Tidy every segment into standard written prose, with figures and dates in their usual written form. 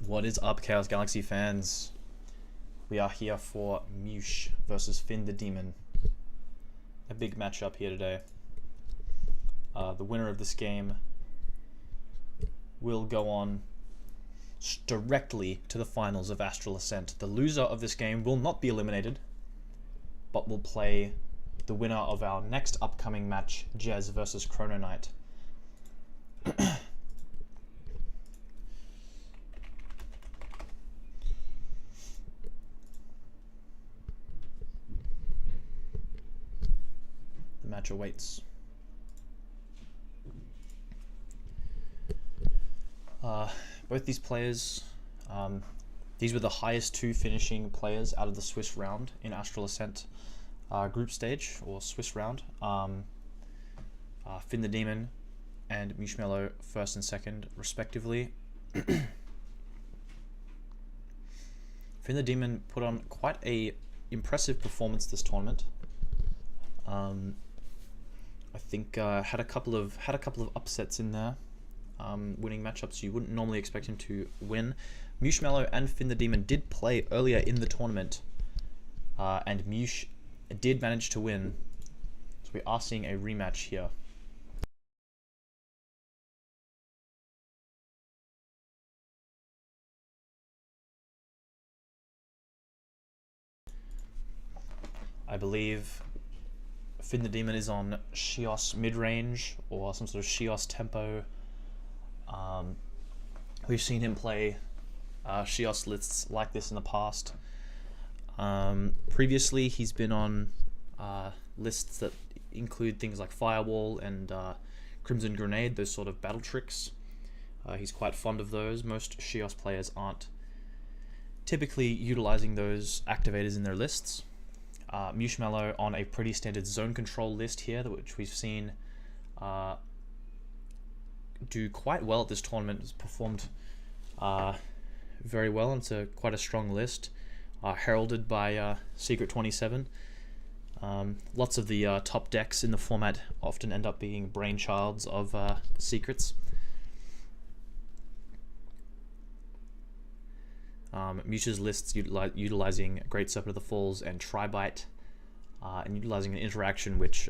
What is up, Chaos Galaxy fans? We are here for MEWSH versus FINNTHEDEMON. A big matchup here today. The winner of this game will go on directly to the finals of ASTRAL ASCENT. The loser of this game will not be eliminated, but will play the winner of our next upcoming match, Jez versus Chrono Knight. The match awaits. Both these players, these were the highest two finishing players out of the Swiss round in ASTRAL ASCENT group stage, or Swiss round. FINNTHEDEMON and MEWSH first and second, respectively. FINNTHEDEMON put on quite a impressive performance this tournament. I think had a couple of upsets in there. Winning matchups you wouldn't normally expect him to win. MEWSH and FINNTHEDEMON did play earlier in the tournament, and MEWSH did manage to win. So we are seeing a rematch here. I believe FINNTHEDEMON is on Chios mid-range or some sort of Chios tempo. We've seen him play Chios lists like this in the past. Previously, he's been on lists that include things like Firewall and Crimson Grenade, those sort of battle tricks. He's quite fond of those. Most Chios players aren't typically utilizing those activators in their lists. MEWSH on a pretty standard zone control list here, which we've seen do quite well at this tournament. Has performed very well. It's quite a strong list, heralded by Secret 27. Lots of the top decks in the format often end up being brainchilds of Secrets. MEWSH's lists utilizing Great Serpent of the Falls and Tribite, and utilizing an interaction which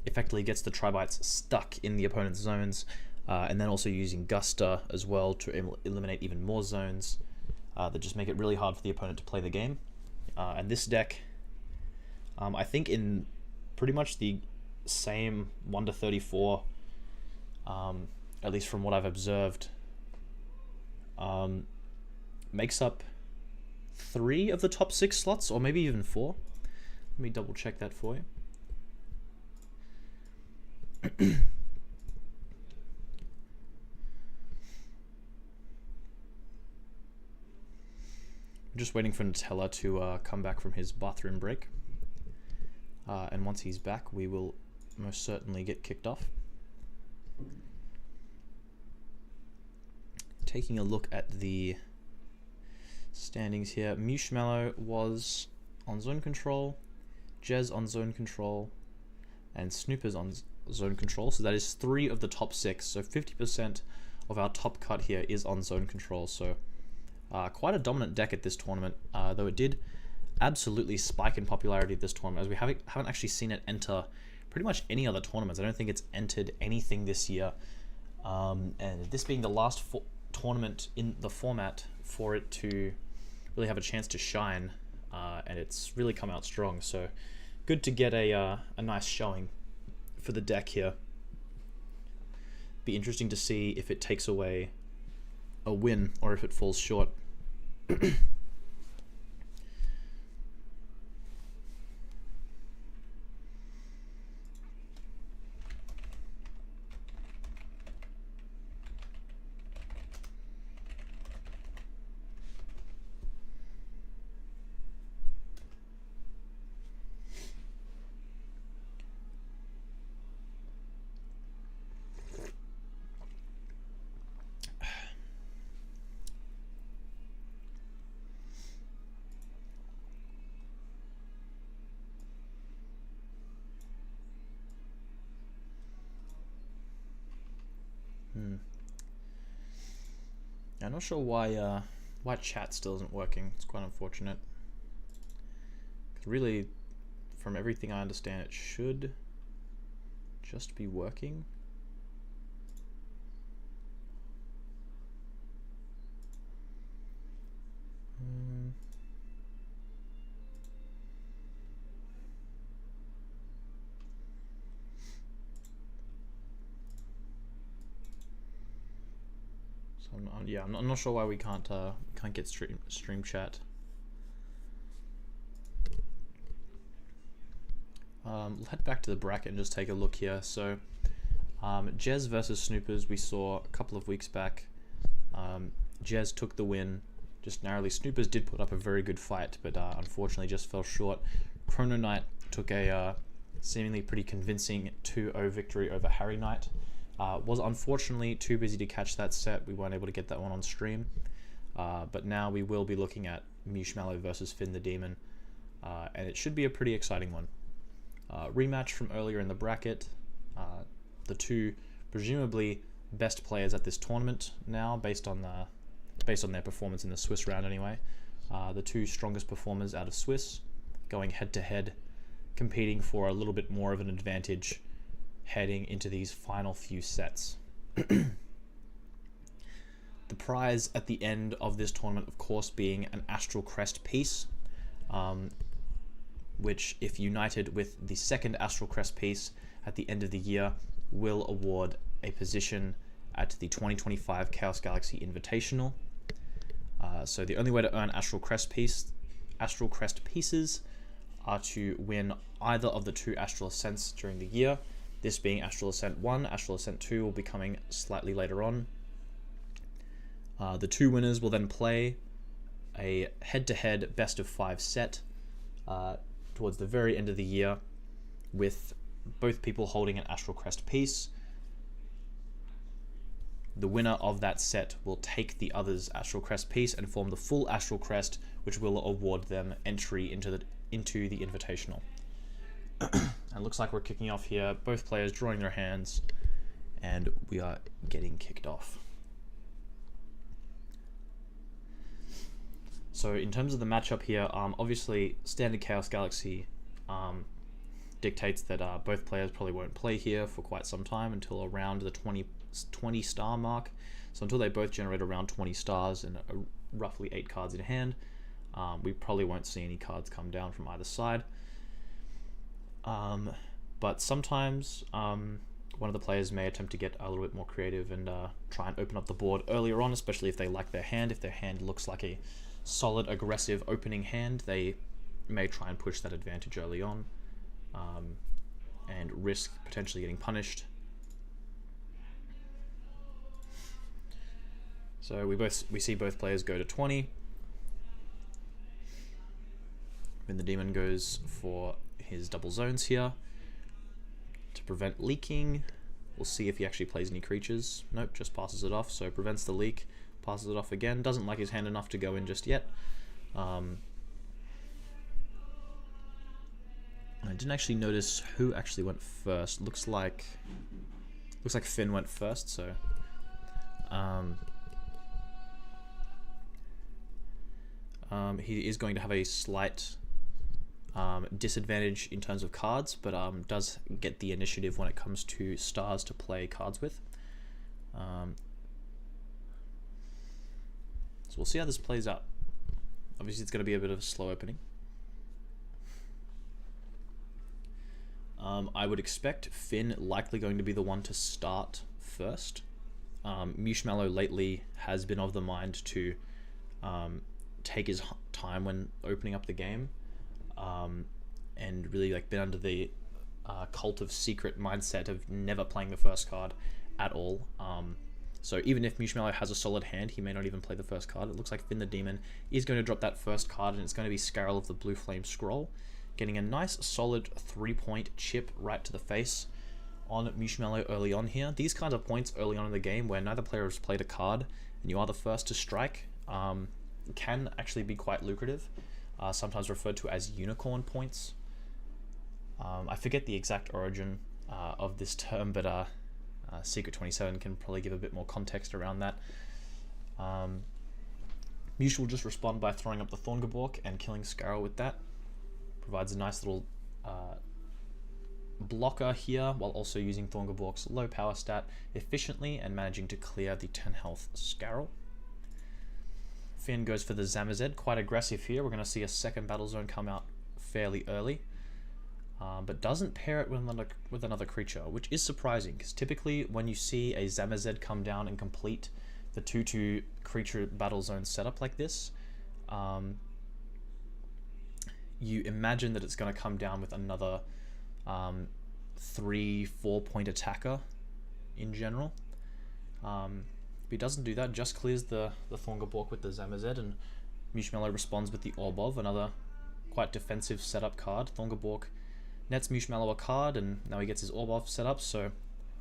effectively gets the Tribites stuck in the opponent's zones, and then also using Guster as well to eliminate even more zones that just make it really hard for the opponent to play the game. And this deck, I think in pretty much the same 1 to 34, at least from what I've observed, makes up 3 of the top 6 slots, or maybe even 4. Let me double check that for you. I'm just waiting for Nutella to come back from his bathroom break. And once he's back, we will most certainly get kicked off. Taking a look at the standings here, MEWSH was on zone control, Jez on zone control, and Snoopers on zone control. So that is 3 of the top 6. So 50% of our top cut here is on zone control. So quite a dominant deck at this tournament, though it did absolutely spike in popularity at this tournament, as we haven't actually seen it enter pretty much any other tournaments. I don't think it's entered anything this year, and this being the last tournament in the format for it to really have a chance to shine, and it's really come out strong. So good to get a nice showing for the deck here. Be interesting to see if it takes away a win or if it falls short. I'm not sure why chat still isn't working. It's quite unfortunate. 'Cause really, from everything I understand, it should just be working. Yeah, I'm not sure why we can't get stream chat. We'll head back to the bracket and just take a look here. So, Jez versus Snoopers we saw a couple of weeks back. Jez took the win, just narrowly. Snoopers did put up a very good fight, but unfortunately just fell short. Chrono Knight took a seemingly pretty convincing 2-0 victory over Harry Knight. Was unfortunately too busy to catch that set. We weren't able to get that one on stream. But now we will be looking at MEWSH versus FINNTHEDEMON. And it should be a pretty exciting one. Rematch from earlier in the bracket. The two presumably best players at this tournament now, based on their performance in the Swiss round anyway. The two strongest performers out of Swiss, going head to head, competing for a little bit more of an advantage heading into these final few sets. The prize at the end of this tournament, of course, being an Astral Crest piece, which, if united with the second Astral Crest piece at the end of the year, will award a position at the 2025 Chaos Galaxy Invitational. So the only way to earn Astral Crest pieces are to win either of the two Astral Ascents during the year. This being Astral Ascent 1, Astral Ascent 2 will be coming slightly later on. The two winners will then play a head-to-head best-of-5 set towards the very end of the year, with both people holding an Astral Crest piece. The winner of that set will take the other's Astral Crest piece and form the full Astral Crest, which will award them entry into the Invitational. It looks like we're kicking off here. Both players drawing their hands, and we are getting kicked off. So in terms of the matchup here, obviously Standard Chaos Galaxy dictates that both players probably won't play here for quite some time, until around the 20 star mark. So until they both generate around 20 stars and roughly 8 cards in hand, we probably won't see any cards come down from either side. But sometimes one of the players may attempt to get a little bit more creative and try and open up the board earlier on, especially if they like their hand. If their hand looks like a solid, aggressive opening hand, they may try and push that advantage early on and risk potentially getting punished. So we see both players go to 20. FINNTHEDEMON goes for his double zones here to prevent leaking. We'll see if he actually plays any creatures. Nope, just passes it off, so prevents the leak, passes it off again. Doesn't like his hand enough to go in just yet. I didn't actually notice who actually went first. Looks like Finn went first, so he is going to have a slight disadvantage in terms of cards, but does get the initiative when it comes to stars to play cards with. So we'll see how this plays out. Obviously it's going to be a bit of a slow opening. I would expect Finn likely going to be the one to start first. MEWSH lately has been of the mind to take his time when opening up the game, and really been under the cult of secret mindset of never playing the first card at all. So even if MEWSH has a solid hand, he may not even play the first card. It looks like FINNTHEDEMON is going to drop that first card, and it's going to be Scarrel of the Blue Flame Scroll, getting a nice solid 3-point chip right to the face on MEWSH early on here. These kinds of points early on in the game, where neither player has played a card and you are the first to strike, can actually be quite lucrative, sometimes referred to as unicorn points. I forget the exact origin of this term, but Secret 27 can probably give a bit more context around that. MEWSH will just respond by throwing up the Thorngabork and killing Scarrow with that. Provides a nice little blocker here, while also using Thorngabork's low power stat efficiently and managing to clear the 10 health Scarrow. Finn goes for the Zamazed, quite aggressive here. We're going to see a second battle zone come out fairly early, but doesn't pair it with another creature, which is surprising, because typically when you see a Zamazed come down and complete the 2/2 creature battle zone setup like this, you imagine that it's going to come down with another 3-4 point attacker in general. But he doesn't do that, just clears the Thorngabork with the Zamazed, and MEWSH responds with the Orbov, another quite defensive setup card. Thorngabork nets MEWSH a card, and now he gets his Orbov set up, so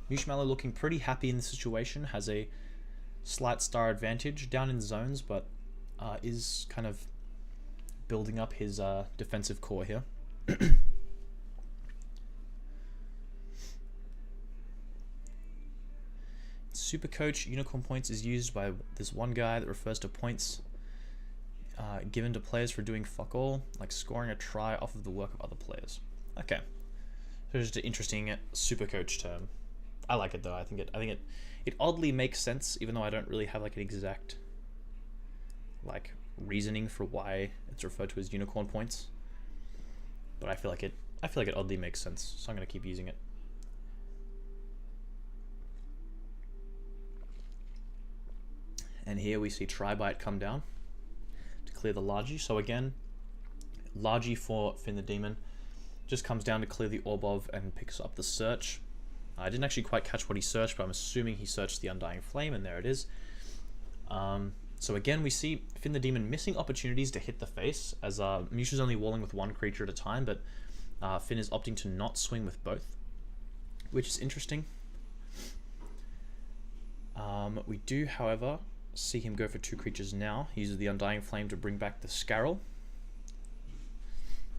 MEWSH looking pretty happy in the situation, has a slight star advantage down in zones, but is kind of building up his defensive core here. Super Coach Unicorn Points is used by this one guy that refers to points given to players for doing fuck all, like scoring a try off of the work of other players. Okay, so just an interesting Super Coach term. I like it though. I think it oddly makes sense, even though I don't really have like an exact like reasoning for why it's referred to as Unicorn Points. But I feel like it oddly makes sense, so I'm gonna keep using it. And here we see Tribite come down to clear the Largy. So again, Largy for FINNTHEDEMON just comes down to clear the Orbov and picks up the Search. I didn't actually quite catch what he searched, but I'm assuming he searched the Undying Flame, and there it is. So again, we see FINNTHEDEMON missing opportunities to hit the face, as MEWSH is only walling with one creature at a time, but Finn is opting to not swing with both, which is interesting. We do, however, see him go for 2 creatures now. He uses the Undying Flame to bring back the Scarrow.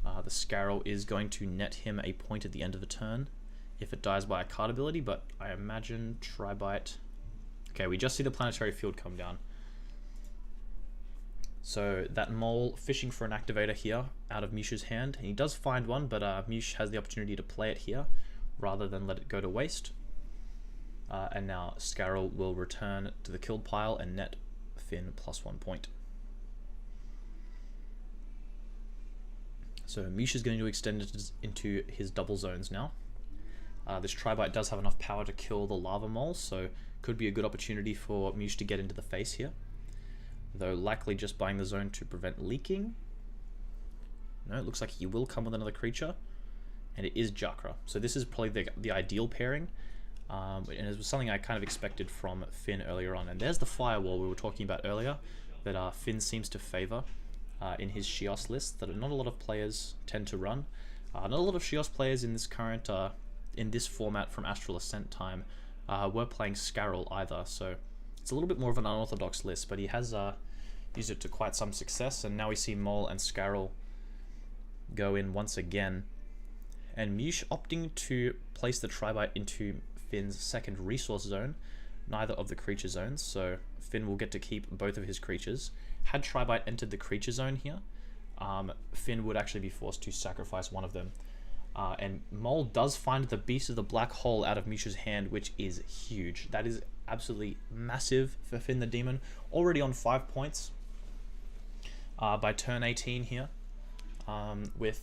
The Scarrow is going to net him a point at the end of the turn if it dies by a card ability, but I imagine Tribite... Okay, we just see the Planetary Field come down. So that Mole fishing for an activator here out of MEWSH's hand. He does find one, but MEWSH has the opportunity to play it here rather than let it go to waste. And now Scarrow will return to the killed pile and net Finn +1 point. So MEWSH is going to extend it into his double zones now. This Tribite does have enough power to kill the Lava Mole, so could be a good opportunity for MEWSH to get into the face here. Though likely just buying the zone to prevent leaking. No, it looks like he will come with another creature, and it is Jakra. So this is probably the ideal pairing. And it was something I kind of expected from Finn earlier on. And there's the Firewall we were talking about earlier that Finn seems to favor in his Shios list that not a lot of players tend to run. Not a lot of Shios players in this current in this format from Astral Ascent time were playing Scarrow either, so it's a little bit more of an unorthodox list, but he has used it to quite some success, and now we see Mole and Scarrow go in once again. And MEWSH opting to place the Tribite into Finn's second resource zone, neither of the creature zones, so Finn will get to keep both of his creatures. Had Tribite entered the creature zone here, Finn would actually be forced to sacrifice one of them. And Mole does find the Beast of the Black Hole out of MEWSH's hand, which is huge. That is absolutely massive for FINNTHEDEMON. Already on 5 points by turn 18 here, with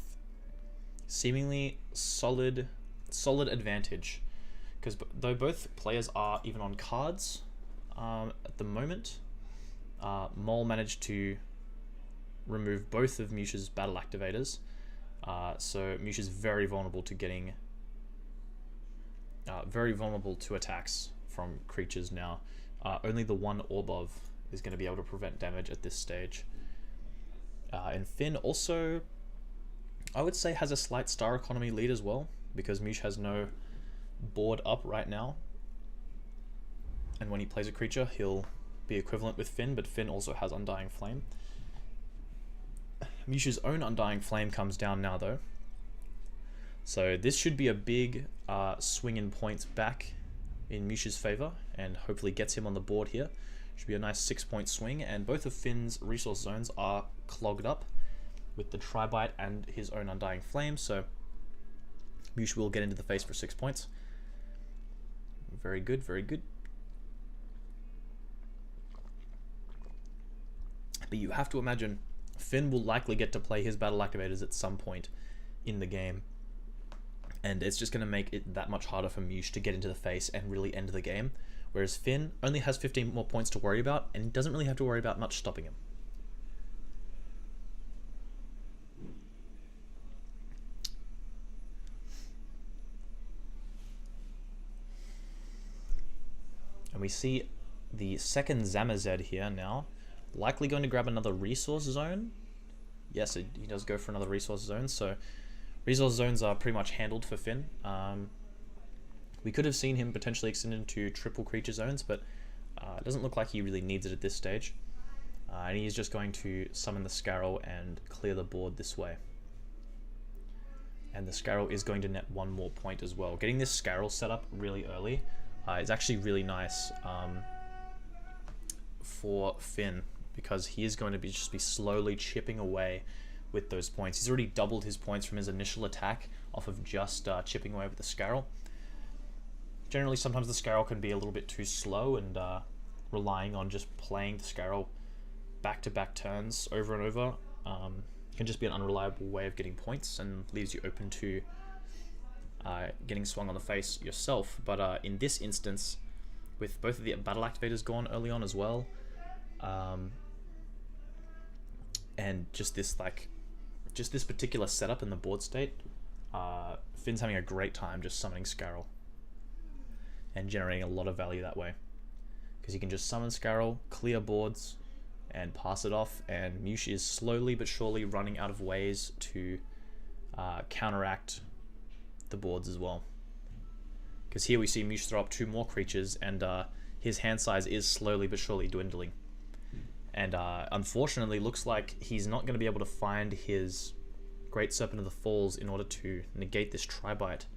seemingly solid advantage. Because though both players are even on cards at the moment, Mole managed to remove both of MEWSH's battle activators. So MEWSH is very vulnerable to getting very vulnerable to attacks from creatures now. Only the one Orbov is going to be able to prevent damage at this stage. And Finn also, I would say, has a slight star economy lead as well, because MEWSH has no board up right now. And when he plays a creature, he'll be equivalent with Finn, but Finn also has Undying Flame. MEWSH's own Undying Flame comes down now though. So this should be a big swing in points back in MEWSH's favor, and hopefully gets him on the board here. Should be a nice 6-point swing, and both of Finn's resource zones are clogged up with the Tri-Bite and his own Undying Flame, so MEWSH will get into the face for 6 points. Very good, very good. But you have to imagine Finn will likely get to play his battle activators at some point in the game, and it's just going to make it that much harder for MEWSH to get into the face and really end the game, whereas Finn only has 15 more points to worry about and doesn't really have to worry about much stopping him. And we see the second Zamazed here now, likely going to grab another resource zone. Yes, he does go for another resource zone, so resource zones are pretty much handled for Finn. We could have seen him potentially extend into triple creature zones, but it doesn't look like he really needs it at this stage. And he's just going to summon the Scarrow and clear the board this way. And the Scarrow is going to net 1 more point as well. Getting this Scarrow set up really early is actually really nice for Finn, because he is going to just be slowly chipping away with those points. He's already doubled his points from his initial attack off of just chipping away with the Scarrow. Generally, sometimes the Scarrow can be a little bit too slow, and relying on just playing the Scarrow back-to-back turns over and over can just be an unreliable way of getting points and leaves you open to getting swung on the face yourself. But in this instance, with both of the battle activators gone early on as well, and just this particular setup in the board state, Finn's having a great time just summoning Scarrow and generating a lot of value that way, because you can just summon Scarrow, clear boards, and pass it off, and MEWSH is slowly but surely running out of ways to counteract the boards as well. Because here we see MEWSH throw up 2 more creatures, and his hand size is slowly but surely dwindling. And unfortunately, looks like he's not going to be able to find his Great Serpent of the Falls in order to negate this Tri-Bite.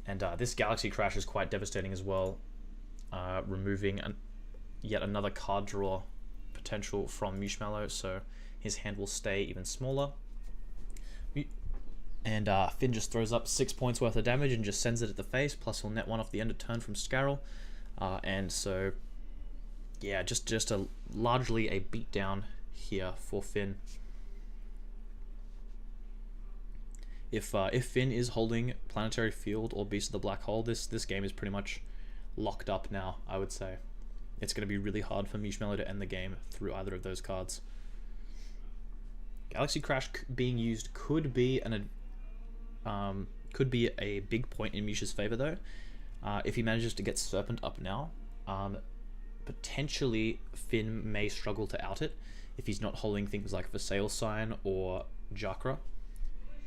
And this Galaxy Crash is quite devastating as well, removing yet another card draw potential from MEWSH, so his hand will stay even smaller. And Finn just throws up 6 points worth of damage and just sends it at the face, plus he'll net 1 off the end of turn from Scarrow. And so, yeah, just largely a beatdown here for Finn. If Finn is holding Planetary Field or Beast of the Black Hole, this game is pretty much locked up now, I would say. It's going to be really hard for MEWSH to end the game through either of those cards. Galaxy Crash being used could be a big point in MEWSH's favor, though. If he manages to get Serpent up now, potentially Finn may struggle to out it if he's not holding things like Vassail Sign or Jakra.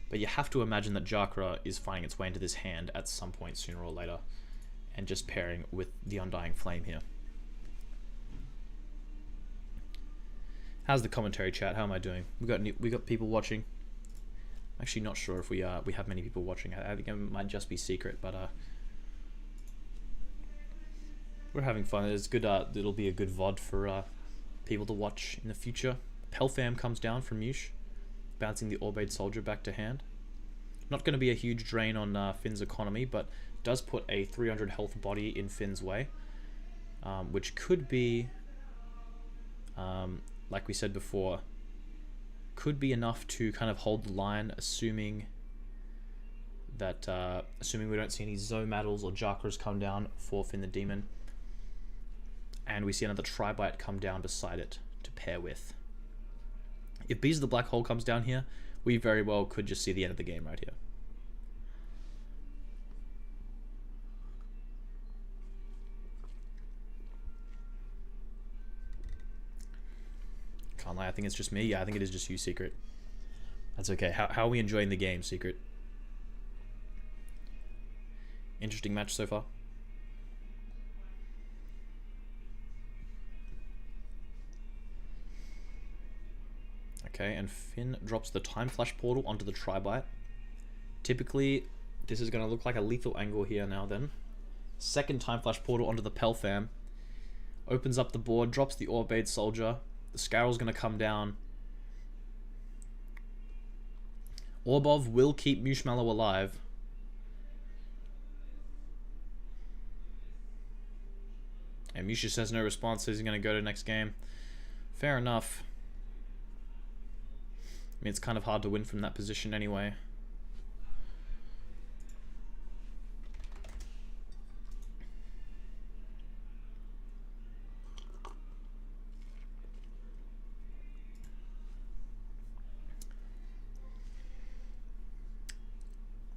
But you have to imagine that Jakra is finding its way into this hand at some point sooner or later, and just pairing with the Undying Flame here. How's the commentary chat? How am I doing? We got people watching. I'm actually not sure if we have many people watching. I think it might just be secret, but we're having fun. It's good. It'll be a good VOD for people to watch in the future. Pelfam comes down from MEWSH, bouncing the Orbade Soldier back to hand. Not going to be a huge drain on Finn's economy, but does put a 300 health body in Finn's way, which could be, like we said before, could be enough to kind of hold the line, assuming we don't see any Zomaddles or Jakras come down for Finn the Demon, and we see another Tri-Bite come down beside it to pair with. If Beast of the Black Hole comes down here, we very well could just see the end of the game right here. Can't lie, I think it's just me. Yeah, I think it is just you, Secret. That's okay. How are we enjoying the game, Secret? Interesting match so far. Okay, and Finn drops the Time Flash Portal onto the Tri-Bite. Typically, this is going to look like a lethal angle here now then. Second Time Flash Portal onto the Pelfam. Opens up the board, drops the Orbade Soldier. The Scarrel's going to come down. Orbov will keep MEWSH alive. And MEWSH just has no response, so he's going to go to next game. Fair enough. I mean, it's kind of hard to win from that position anyway.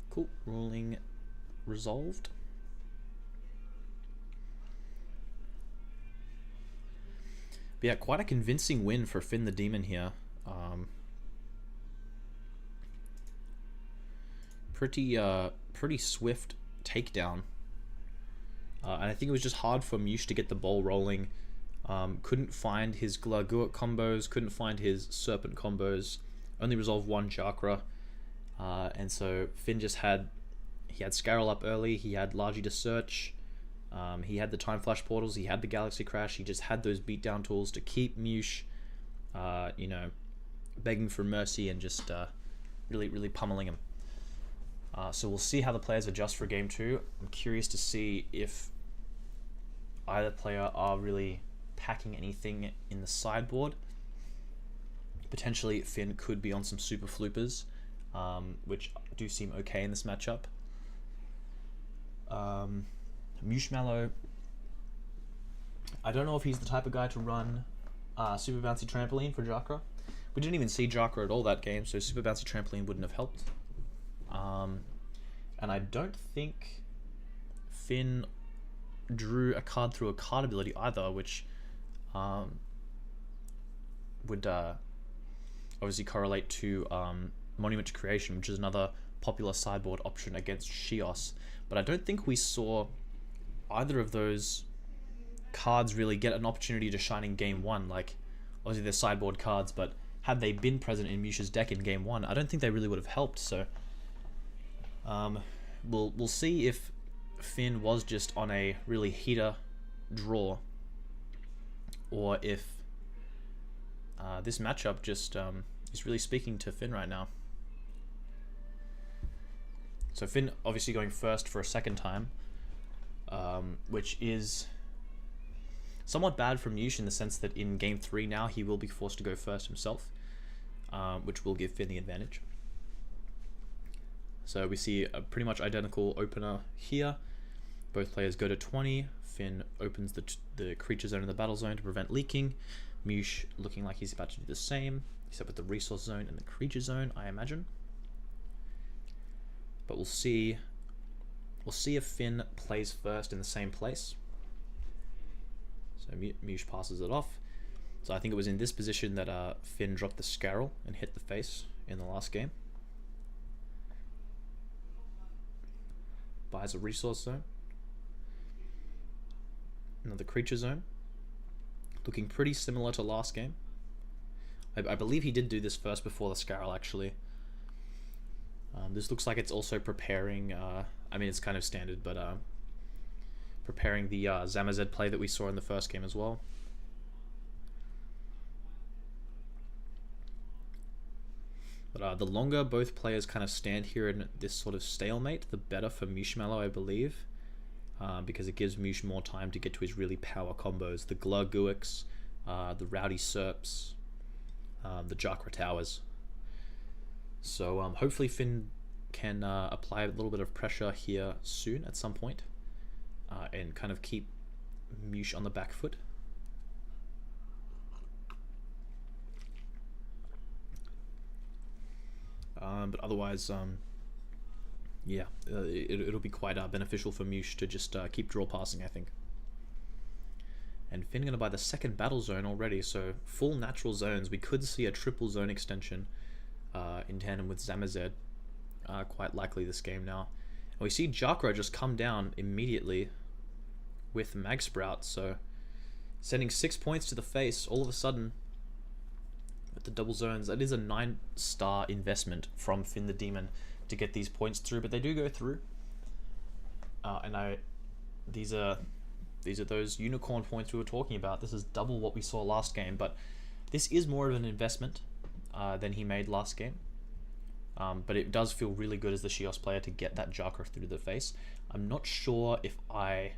Cool. Ruling resolved. But yeah, quite a convincing win for FINNTHEDEMON here. Pretty swift takedown. And I think it was just hard for MEWSH to get the ball rolling. Couldn't find his Glaguot combos, couldn't find his Serpent combos, only resolved one chakra. And so Finn just had Scarrel up early, he had Largy to search, he had the Time Flash portals, he had the Galaxy Crash, he just had those beatdown tools to keep MEWSH, you know, begging for mercy and just really pummeling him. So we'll see how the players adjust for game 2. I'm curious to see if either player are really packing anything in the sideboard. Potentially Finn could be on some super floopers, which do seem okay in this matchup. MEWSH, I don't know if he's the type of guy to run Super Bouncy Trampoline for Jakra. We didn't even see Jakra at all that game, so Super Bouncy Trampoline wouldn't have helped. And I don't think Finn drew a card through a card ability either, which would obviously correlate to Monument to Creation, which is another popular sideboard option against Shios. But I don't think we saw either of those cards really get an opportunity to shine in game 1. Like, obviously they're sideboard cards, but had they been present in MEWSH's deck in game 1, I don't think they really would have helped. So we'll see if Finn was just on a really heater draw, or if this matchup just is really speaking to Finn right now. So Finn obviously going first for a second time, which is somewhat bad for MEWSH in the sense that in game 3 now he will be forced to go first himself, which will give Finn the advantage. So we see a pretty much identical opener here. Both players go to 20. Finn opens the creature zone and the battle zone to prevent leaking. MEWSH looking like he's about to do the same, except with the resource zone and the creature zone, I imagine. But we'll see if Finn plays first in the same place. So MEWSH passes it off. So I think it was in this position that Finn dropped the Scarrel and hit the face in the last game. Buys a resource zone. Another creature zone. Looking pretty similar to last game. I believe he did do this first before the Scarrel, actually. This looks like it's also preparing, I mean, it's kind of standard, but preparing the Zamazed play that we saw in the first game as well. But the longer both players kind of stand here in this sort of stalemate, the better for MEWSH, I believe. Because it gives MEWSH more time to get to his really power combos. The Glaguix, the Rowdy Serps, the Jakra Towers. So hopefully Finn can apply a little bit of pressure here soon at some point, and kind of keep MEWSH on the back foot. But otherwise, yeah, it'll be quite beneficial for MEWSH to just keep draw passing, I think. And Finn going to buy the second battle zone already, so full natural zones. We could see a triple zone extension in tandem with Zamazed, quite likely this game now. And we see Jakra just come down immediately with Mag Sprout, so sending 6 points to the face all of a sudden with the double zones. That is a 9-star investment from FINNTHEDEMON to get these points through, but they do go through. And these are These are those unicorn points we were talking about. This is double what we saw last game, but this is more of an investment than he made last game. But it does feel really good as the Chaos player to get that Jakra through the face. I'm not sure if I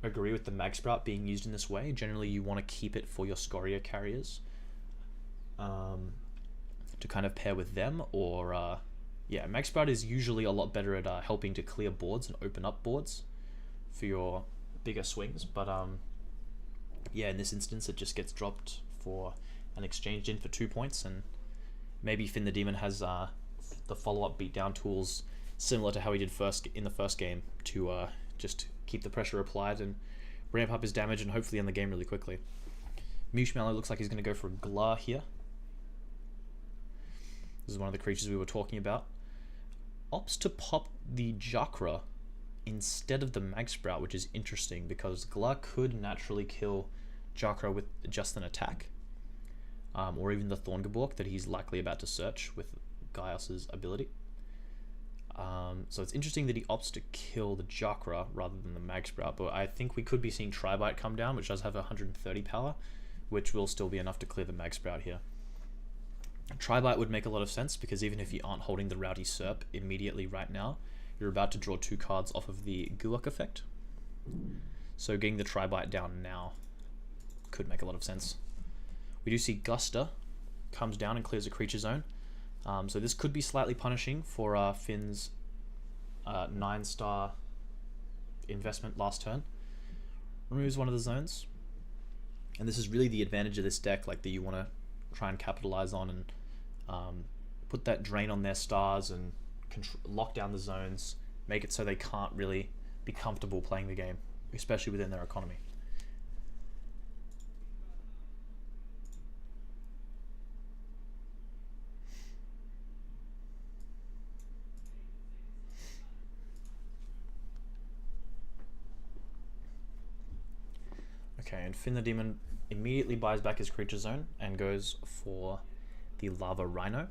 agree with the Mag Sprout being used in this way. Generally, you want to keep it for your Scoria carriers to kind of pair with them, or yeah, Mag Sprout is usually a lot better at helping to clear boards and open up boards for your bigger swings. But yeah, in this instance, it just gets dropped for an exchanged in for 2 points, and maybe FINNTHEDEMON has the follow-up beatdown tools similar to how he did in the first game to just keep the pressure applied and ramp up his damage and hopefully end the game really quickly. MEWSH looks like he's going to go for a Glar here. This is one of the creatures we were talking about. Opts to pop the Jakra instead of the Mag Sprout, which is interesting because Glar could naturally kill Jakra with just an attack, or even the Thorngeborg that he's likely about to search with Gaius's ability. So it's interesting that he opts to kill the Jakra rather than the Mag Sprout, but I think we could be seeing Tribite come down, which does have 130 power, which will still be enough to clear the Mag Sprout here. Tribite would make a lot of sense because even if you aren't holding the Rowdy Serp immediately right now, you're about to draw 2 cards off of the Guak effect. So getting the Tribite down now could make a lot of sense. We do see Guster comes down and clears a creature zone. So this could be slightly punishing for Finn's 9-star investment last turn. Removes one of the zones. And this is really the advantage of this deck, like that you want to try and capitalize on and put that drain on their stars and lock down the zones, make it so they can't really be comfortable playing the game, especially within their economy. Okay, and FINNTHEDEMON immediately buys back his creature zone and goes for the Lava Rhino.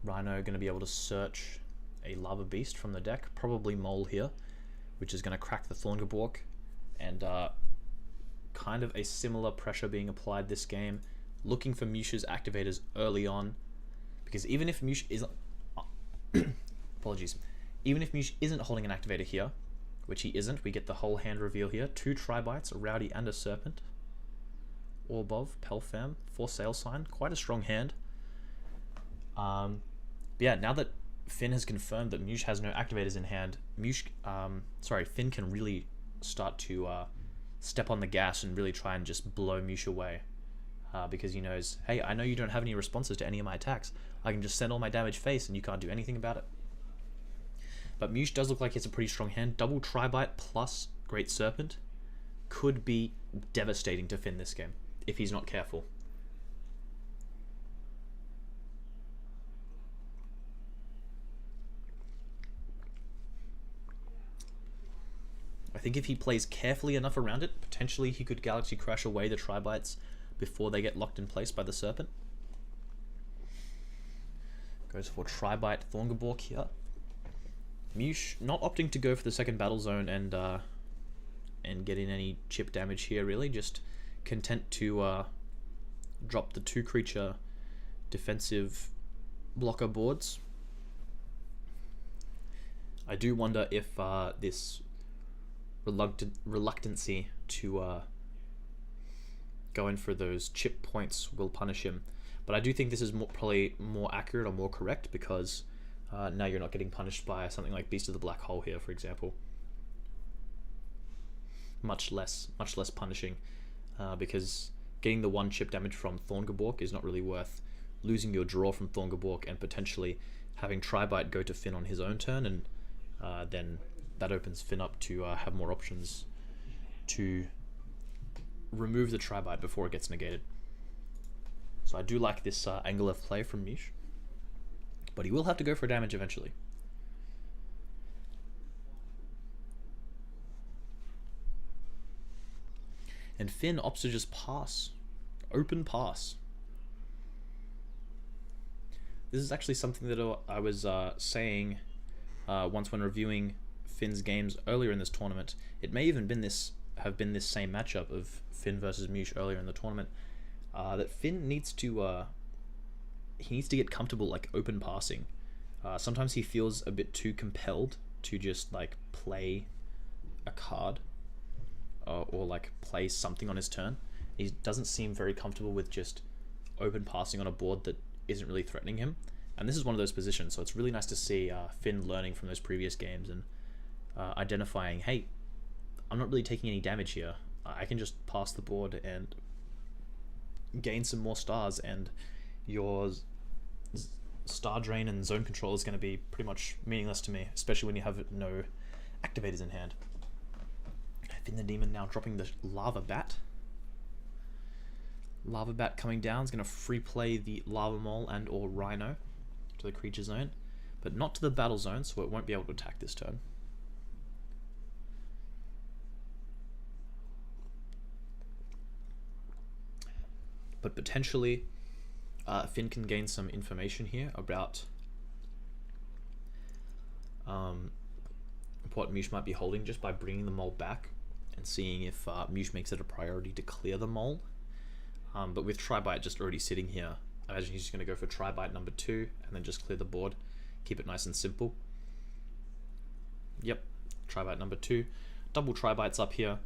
Rhino going to be able to search a Lava Beast from the deck, probably Mole here, which is going to crack the Thorngeborg, and kind of a similar pressure being applied this game, looking for MEWSH's activators early on, because even if MEWSH isn't apologies, even if MEWSH isn't holding an activator here, which he isn't, we get the whole hand reveal here. 2 Tribites, a Rowdy and a Serpent. Orbov, Pelfam, 4 Sail Sign, quite a strong hand. But yeah, now that Finn has confirmed that MEWSH has no activators in hand, Finn can really start to step on the gas and really try and just blow MEWSH away. Because he knows, hey, I know you don't have any responses to any of my attacks. I can just send all my damage face and you can't do anything about it. But MEWSH does look like it's a pretty strong hand. Double Tribite plus Great Serpent could be devastating to Finn this game if he's not careful. I think if he plays carefully enough around it, potentially he could Galaxy Crash away the Tribites before they get locked in place by the Serpent. Goes for Tribite Thorngeborg here. MEWSH not opting to go for the second battle zone and get in any chip damage here, really. Just content to drop the 2 creature defensive blocker boards. I do wonder if this reluctancy to go in for those chip points will punish him. But I do think this is probably more accurate or more correct because now you're not getting punished by something like Beast of the Black Hole here, for example. Much less punishing because getting the 1 chip damage from Thorngeborg is not really worth losing your draw from Thorngeborg and potentially having Tribite go to Finn on his own turn, and then that opens Finn up to have more options to remove the Tribite before it gets negated. So I do like this angle of play from MEWSH. But he will have to go for damage eventually. And Finn opts to just pass. Open pass. This is actually something that I was saying once when reviewing Finn's games earlier in this tournament. It may even been this have been this same matchup of Finn versus MEWSH earlier in the tournament, that Finn needs to get comfortable like open passing. Sometimes he feels a bit too compelled to just like play a card or like play something on his turn. He doesn't seem very comfortable with just open passing on a board that isn't really threatening him. And this is one of those positions, so it's really nice to see Finn learning from those previous games and identifying, hey, I'm not really taking any damage here. I can just pass the board and gain some more stars, and your star drain and zone control is going to be pretty much meaningless to me, especially when you have no activators in hand. FINNTHEDEMON now dropping the Lava Bat. Lava Bat coming down is going to free play the Lava Mole and or Rhino to the creature zone, but not to the battle zone, so it won't be able to attack this turn. But potentially Finn can gain some information here about what MEWSH might be holding just by bringing the mole back and seeing if MEWSH makes it a priority to clear the mole. But with Tri-Bite just already sitting here, I imagine he's just going to go for Tri-Bite number 2 and then just clear the board. Keep it nice and simple. Yep, Tri-Bite number 2. Double Tri-Bites up here.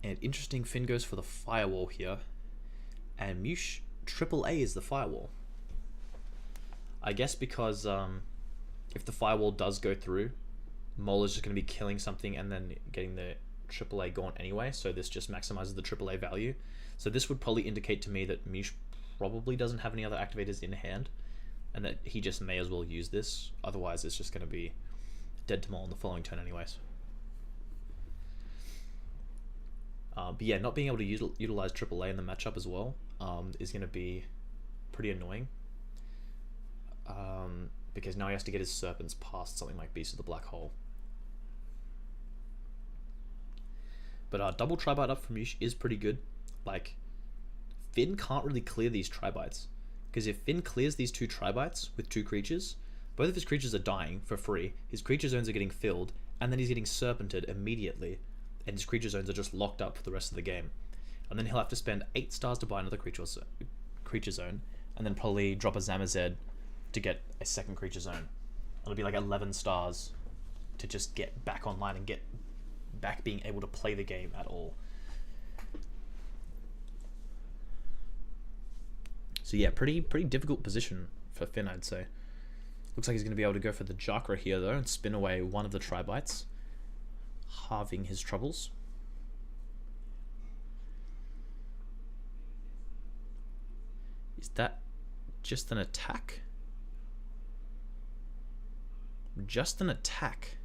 And interesting, Finn goes for the Firewall here. And MEWSH AAA is the Firewall. I guess because if the Firewall does go through, Mole is just going to be killing something and then getting the AAA gone anyway, so this just maximizes the AAA value. So this would probably indicate to me that MEWSH probably doesn't have any other activators in hand, and that he just may as well use this, otherwise it's just going to be dead to Mole on the following turn anyways. But yeah, not being able to utilize AAA in the matchup as well is going to be pretty annoying, because now he has to get his Serpents past something like Beast of the Black Hole. But double Tri-Bite up from MEWSH is pretty good. Like, Finn can't really clear these Tri-Bites, because if Finn clears these 2 Tri-Bites with 2 creatures, both of his creatures are dying for free, his creature zones are getting filled, and then he's getting Serpented immediately, and his creature zones are just locked up for the rest of the game. And then he'll have to spend 8 stars to buy another creature zone, and then probably drop a Zamazed to get a second creature zone. It'll be like 11 stars to just get back online and get back being able to play the game at all. So yeah, pretty difficult position for Finn, I'd say. Looks like he's going to be able to go for the Chakra here though and spin away one of the Tri-Bites, halving his troubles. Is that just an attack? Just an attack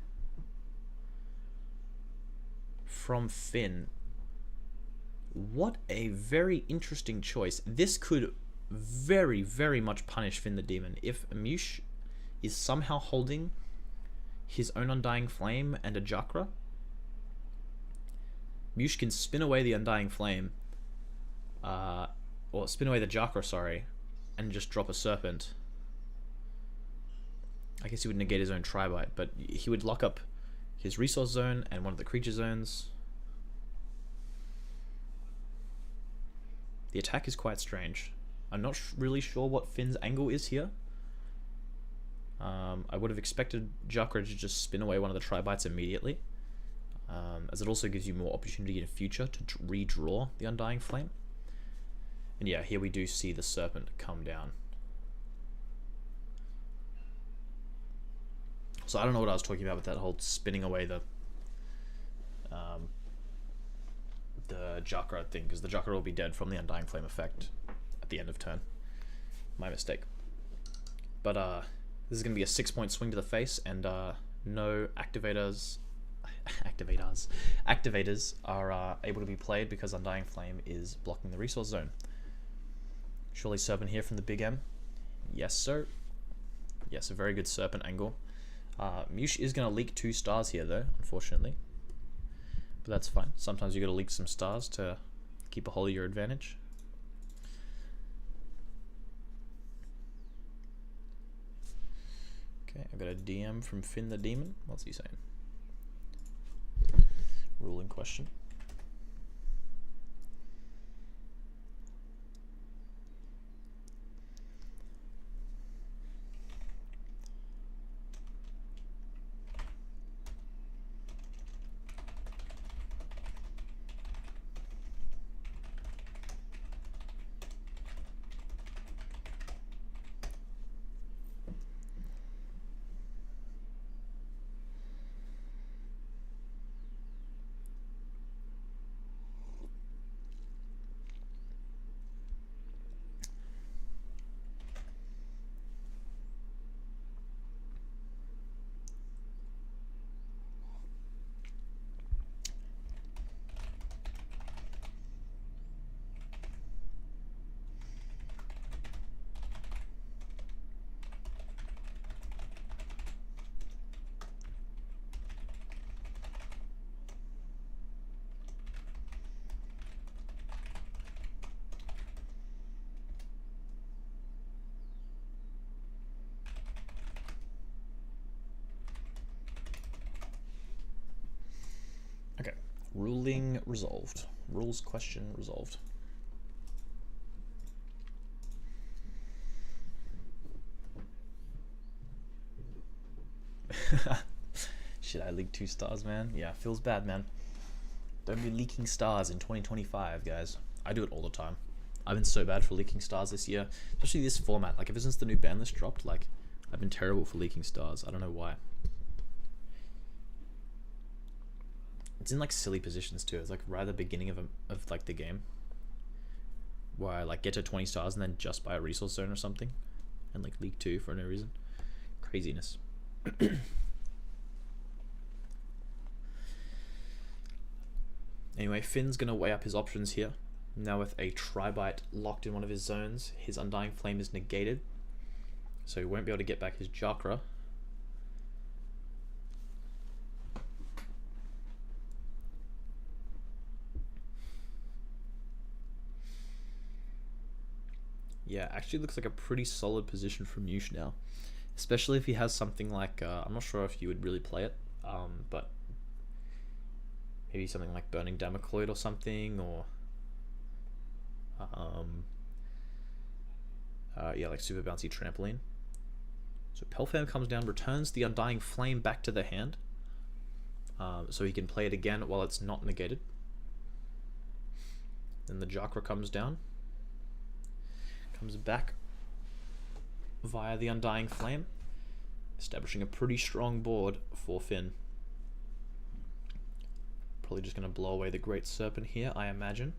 from Finn. What a very interesting choice. This could very, very much punish FINNTHEDEMON. If MEWSH is somehow holding his own Undying Flame and a Chakra, MEWSH can spin away the Undying Flame, or spin away the Chakra, sorry, and just drop a Serpent. I guess he would negate his own Tri-Bite, but he would lock up his resource zone and one of the creature zones. The attack is quite strange. I'm not really sure what Finn's angle is here. I would have expected Chakra to just spin away one of the Tri-Bites immediately, as it also gives you more opportunity in future to redraw the Undying Flame. And yeah, here we do see the Serpent come down. So I don't know what I was talking about with that whole spinning away the Chakra thing, because the Chakra will be dead from the Undying Flame effect at the end of turn. My mistake. But this is going to be a 6-point swing to the face, and no activators are able to be played because Undying Flame is blocking the resource zone. Surely Serpent here from the Big M. Yes, sir. Yes, a very good Serpent angle. MEWSH is going to leak 2 stars here though, unfortunately. But that's fine. Sometimes you got to leak some stars to keep a hold of your advantage. Okay, I got a DM from FINNTHEDEMON. What's he saying? Ruling question. Okay, ruling resolved. Rules question resolved. Shit, I leaked 2 stars, man. Yeah, feels bad, man. Don't be leaking stars in 2025, guys. I do it all the time. I've been so bad for leaking stars this year, especially this format. Like, ever since the new ban list dropped, like, I've been terrible for leaking stars. I don't know why. It's in like silly positions too. It's like right at the beginning of like the game, where I like get to 20 stars and then just buy a resource zone or something, and like leak 2 for no reason. Craziness. Anyway, Finn's gonna weigh up his options here. Now with a Tribite locked in one of his zones, his Undying Flame is negated, so he won't be able to get back his Chakra. Yeah, actually looks like a pretty solid position for MEWSH now. Especially if he has something like, I'm not sure if you would really play it, but maybe something like Burning Damocloid or something, or yeah, like Super Bouncy Trampoline. So Pelfam comes down, returns the Undying Flame back to the hand, so he can play it again while it's not negated. Then the Chakra comes down. Comes back via the Undying Flame, establishing a pretty strong board for Finn. Probably just going to blow away the Great Serpent here, I imagine.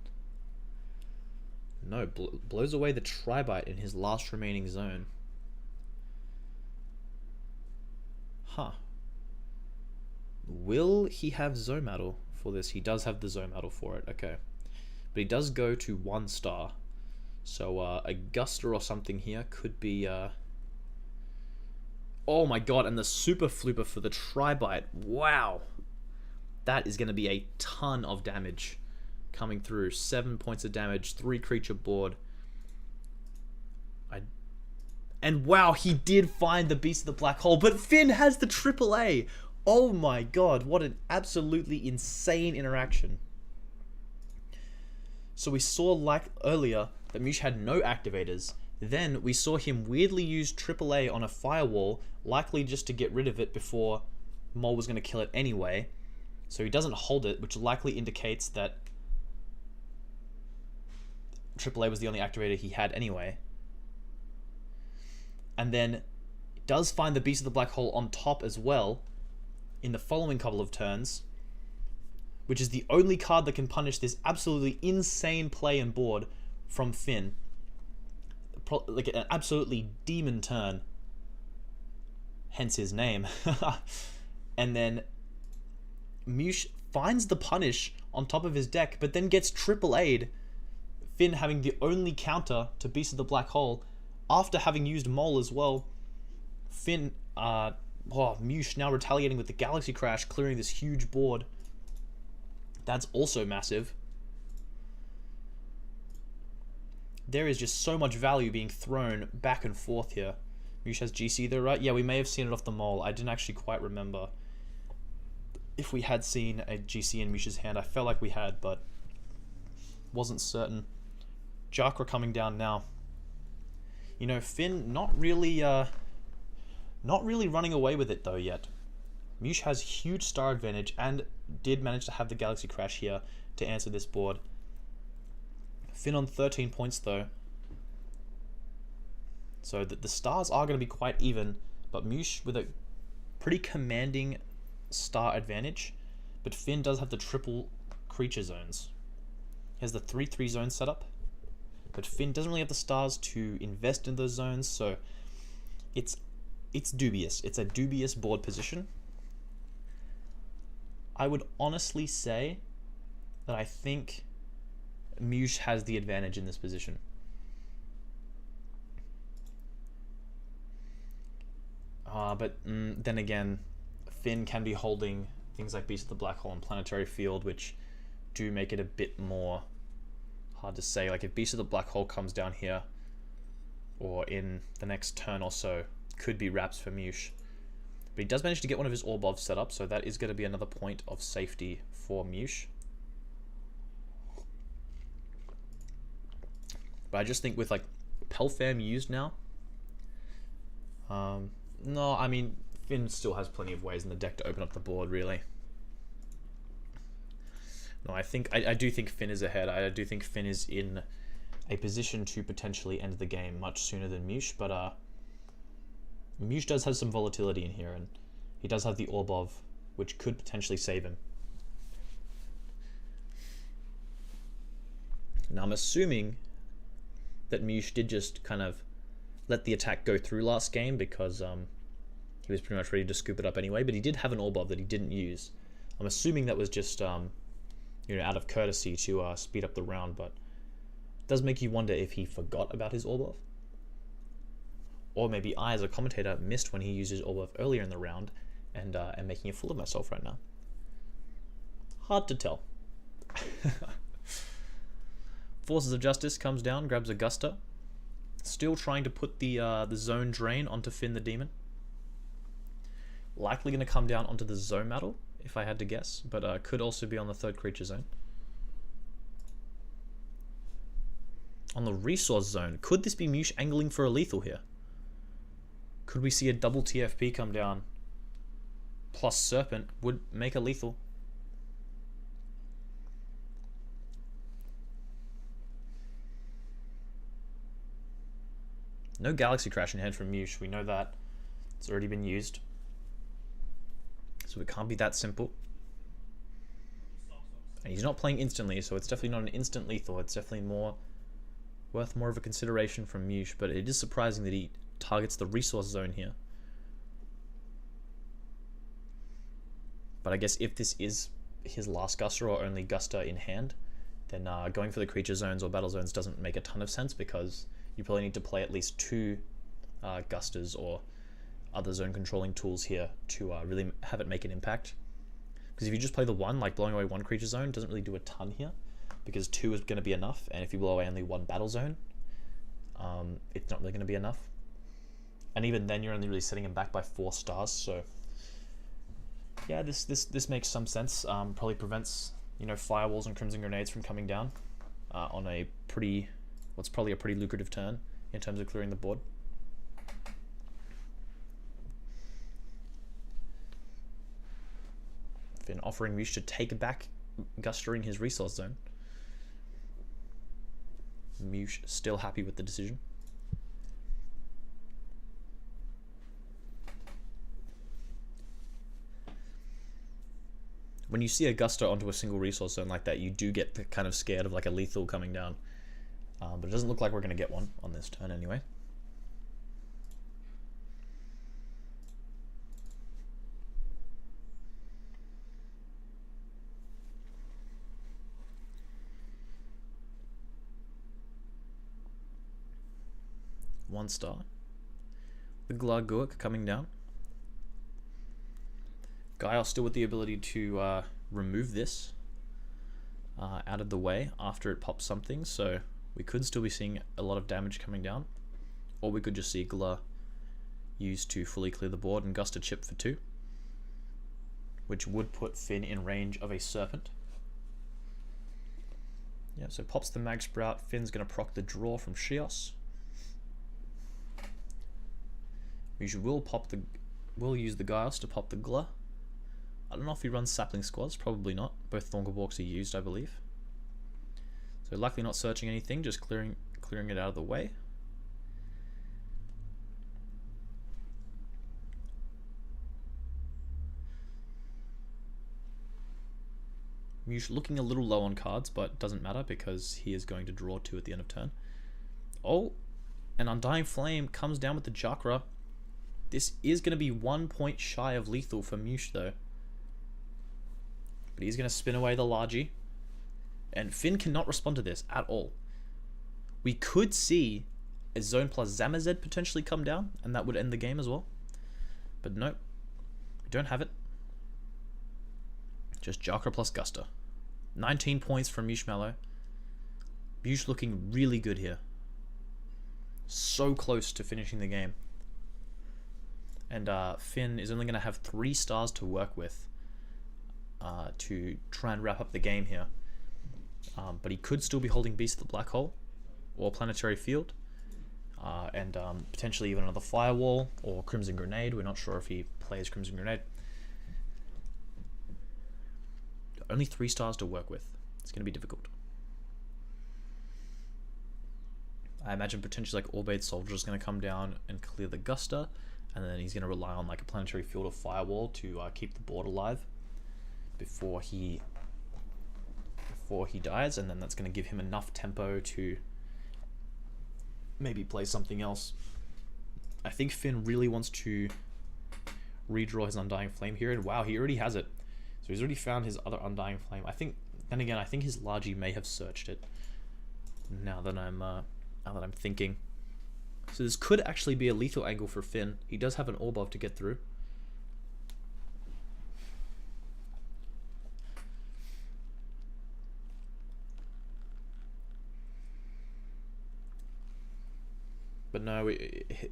No, blows away the Tribite in his last remaining zone. Huh. Will he have Zomattle for this? He does have the Zomattle for it, okay. But he does go to 1 star. So Augusta or something here could be... Oh my god, and the Super Flooper for the Tribite. Wow. That is going to be a ton of damage coming through. 7 points of damage, 3 creature board. And wow, he did find the Beast of the Black Hole, but Finn has the AAA. Oh my god, what an absolutely insane interaction. So we saw, like earlier, that MEWSH had no activators. Then we saw him weirdly use AAA on a Firewall, likely just to get rid of it before Mole was going to kill it anyway. So he doesn't hold it, which likely indicates that AAA was the only activator he had anyway. And then does find the Beast of the Black Hole on top as well in the following couple of turns, which is the only card that can punish this absolutely insane play and board from Finn. Like an absolutely demon turn. Hence his name. And then MEWSH finds the punish on top of his deck, but then gets AAA'd. Finn having the only counter to Beast of the Black Hole after having used Mole as well. Finn, MEWSH now retaliating with the Galaxy Crash, clearing this huge board. That's also massive. There is just so much value being thrown back and forth here MEWSH has GC though, right? Yeah, we may have seen it off the mole. I didn't actually quite remember if we had seen a GC in MEWSH's hand. I felt like we had, but wasn't certain. Jakra coming down now. You know, Finn not really running away with it though yet. MEWSH has huge star advantage and did manage to have the Galaxy Crash here to answer this board. Finn on 13 points though. So the stars are going to be quite even, but MEWSH with a pretty commanding star advantage. But Finn does have the triple creature zones. He has the 3/3 zone setup, but Finn doesn't really have the stars to invest in those zones, so it's dubious. It's a dubious board position. I would honestly say that I think MEWSH has the advantage in this position. But then again, Finn can be holding things like Beast of the Black Hole and Planetary Field, which do make it a bit more hard to say. Like if Beast of the Black Hole comes down here, or in the next turn or so, could be wraps for MEWSH. But he does manage to get one of his Orbov set up, so that is going to be another point of safety for MEWSH. But I just think with like Pelfam used now, no, I mean, Finn still has plenty of ways in the deck to open up the board, really. No, I do think Finn is ahead. I do think Finn is in a position to potentially end the game much sooner than MEWSH, but MEWSH does have some volatility in here, and he does have the Orbov, which could potentially save him. Now, I'm assuming that MEWSH did just kind of let the attack go through last game because he was pretty much ready to scoop it up anyway, but he did have an Orbov that he didn't use. I'm assuming that was just you know, out of courtesy to speed up the round, but it does make you wonder if he forgot about his Orbov. Or maybe I, as a commentator, missed when he used his Orbov earlier in the round and am making a fool of myself right now. Hard to tell. Forces of Justice comes down, grabs Augusta. Still trying to put the zone drain onto FINNTHEDEMON. Likely going to come down onto the zone battle, if I had to guess, but could also be on the third creature zone. On the resource zone, could this be MEWSH angling for a lethal here? Could we see a double TFP come down? Plus Serpent would make a lethal. No Galaxy Crash in hand from MEWSH, we know that. It's already been used. So it can't be that simple. And he's not playing instantly, so it's definitely not an instant lethal. It's definitely worth more of a consideration from MEWSH, but it is surprising that he targets the resource zone here. But I guess if this is his last Guster or only Guster in hand, then going for the creature zones or battle zones doesn't make a ton of sense, because you probably need to play at least 2 Gusters or other zone controlling tools here to really have it make an impact. Because if you just play the one, like blowing away 1 creature zone doesn't really do a ton here, because 2 is going to be enough, and if you blow away only 1 battle zone, it's not really going to be enough. And even then, you're only really setting him back by 4 stars. So yeah, this makes some sense. Probably prevents, you know, firewalls and crimson grenades from coming down on a what's probably a pretty lucrative turn in terms of clearing the board. Finn offering MEWSH to take back Guster in his resource zone. MEWSH still happy with the decision. When you see a Guster onto a single resource zone like that, you do get kind of scared of like a lethal coming down. But it doesn't look like we're going to get one on this turn anyway. One star. The Glarguic coming down. Guile still with the ability to remove this out of the way after it pops something, so we could still be seeing a lot of damage coming down, or we could just see Glar used to fully clear the board and gust a chip for 2, which would put Finn in range of a Serpent. Yeah, so pops the Mag Sprout. Finn's going to proc the draw from Chaos. MEWSH will use the Gaios to pop the Gla. I don't know if he runs Sapling Squads, probably not. Both Thorngalborks are used, I believe. So likely not searching anything, just clearing it out of the way. MEWSH looking a little low on cards, but doesn't matter because he is going to draw 2 at the end of turn. Oh, an Undying Flame comes down with the Chakra. This is going to be 1 point shy of lethal for MEWSH though. But he's going to spin away the Largy. And Finn cannot respond to this at all. We could see a Zone plus Zamazed potentially come down, and that would end the game as well. But nope, we don't have it. Just Chakra plus Guster. 19 points from MEWSH. MEWSH looking really good here. So close to finishing the game. And Finn is only going to have 3 stars to work with to try and wrap up the game here. But he could still be holding Beast of the Black Hole or Planetary Field, and potentially even another Firewall or Crimson Grenade. We're not sure if he plays Crimson Grenade. Only 3 stars to work with. It's going to be difficult. I imagine potentially like Orb-Aid Soldier is going to come down and clear the Guster, and then he's going to rely on like a Planetary Field or Firewall to keep the board alive before he dies, and then that's going to give him enough tempo to maybe play something else. I think Finn really wants to redraw his Undying Flame here, and wow, he already has it. So he's already found his other Undying Flame. I think, then again, I think his Largy may have searched it. Now that I'm thinking, so this could actually be a lethal angle for Finn. He does have an Orbov to get through. But no,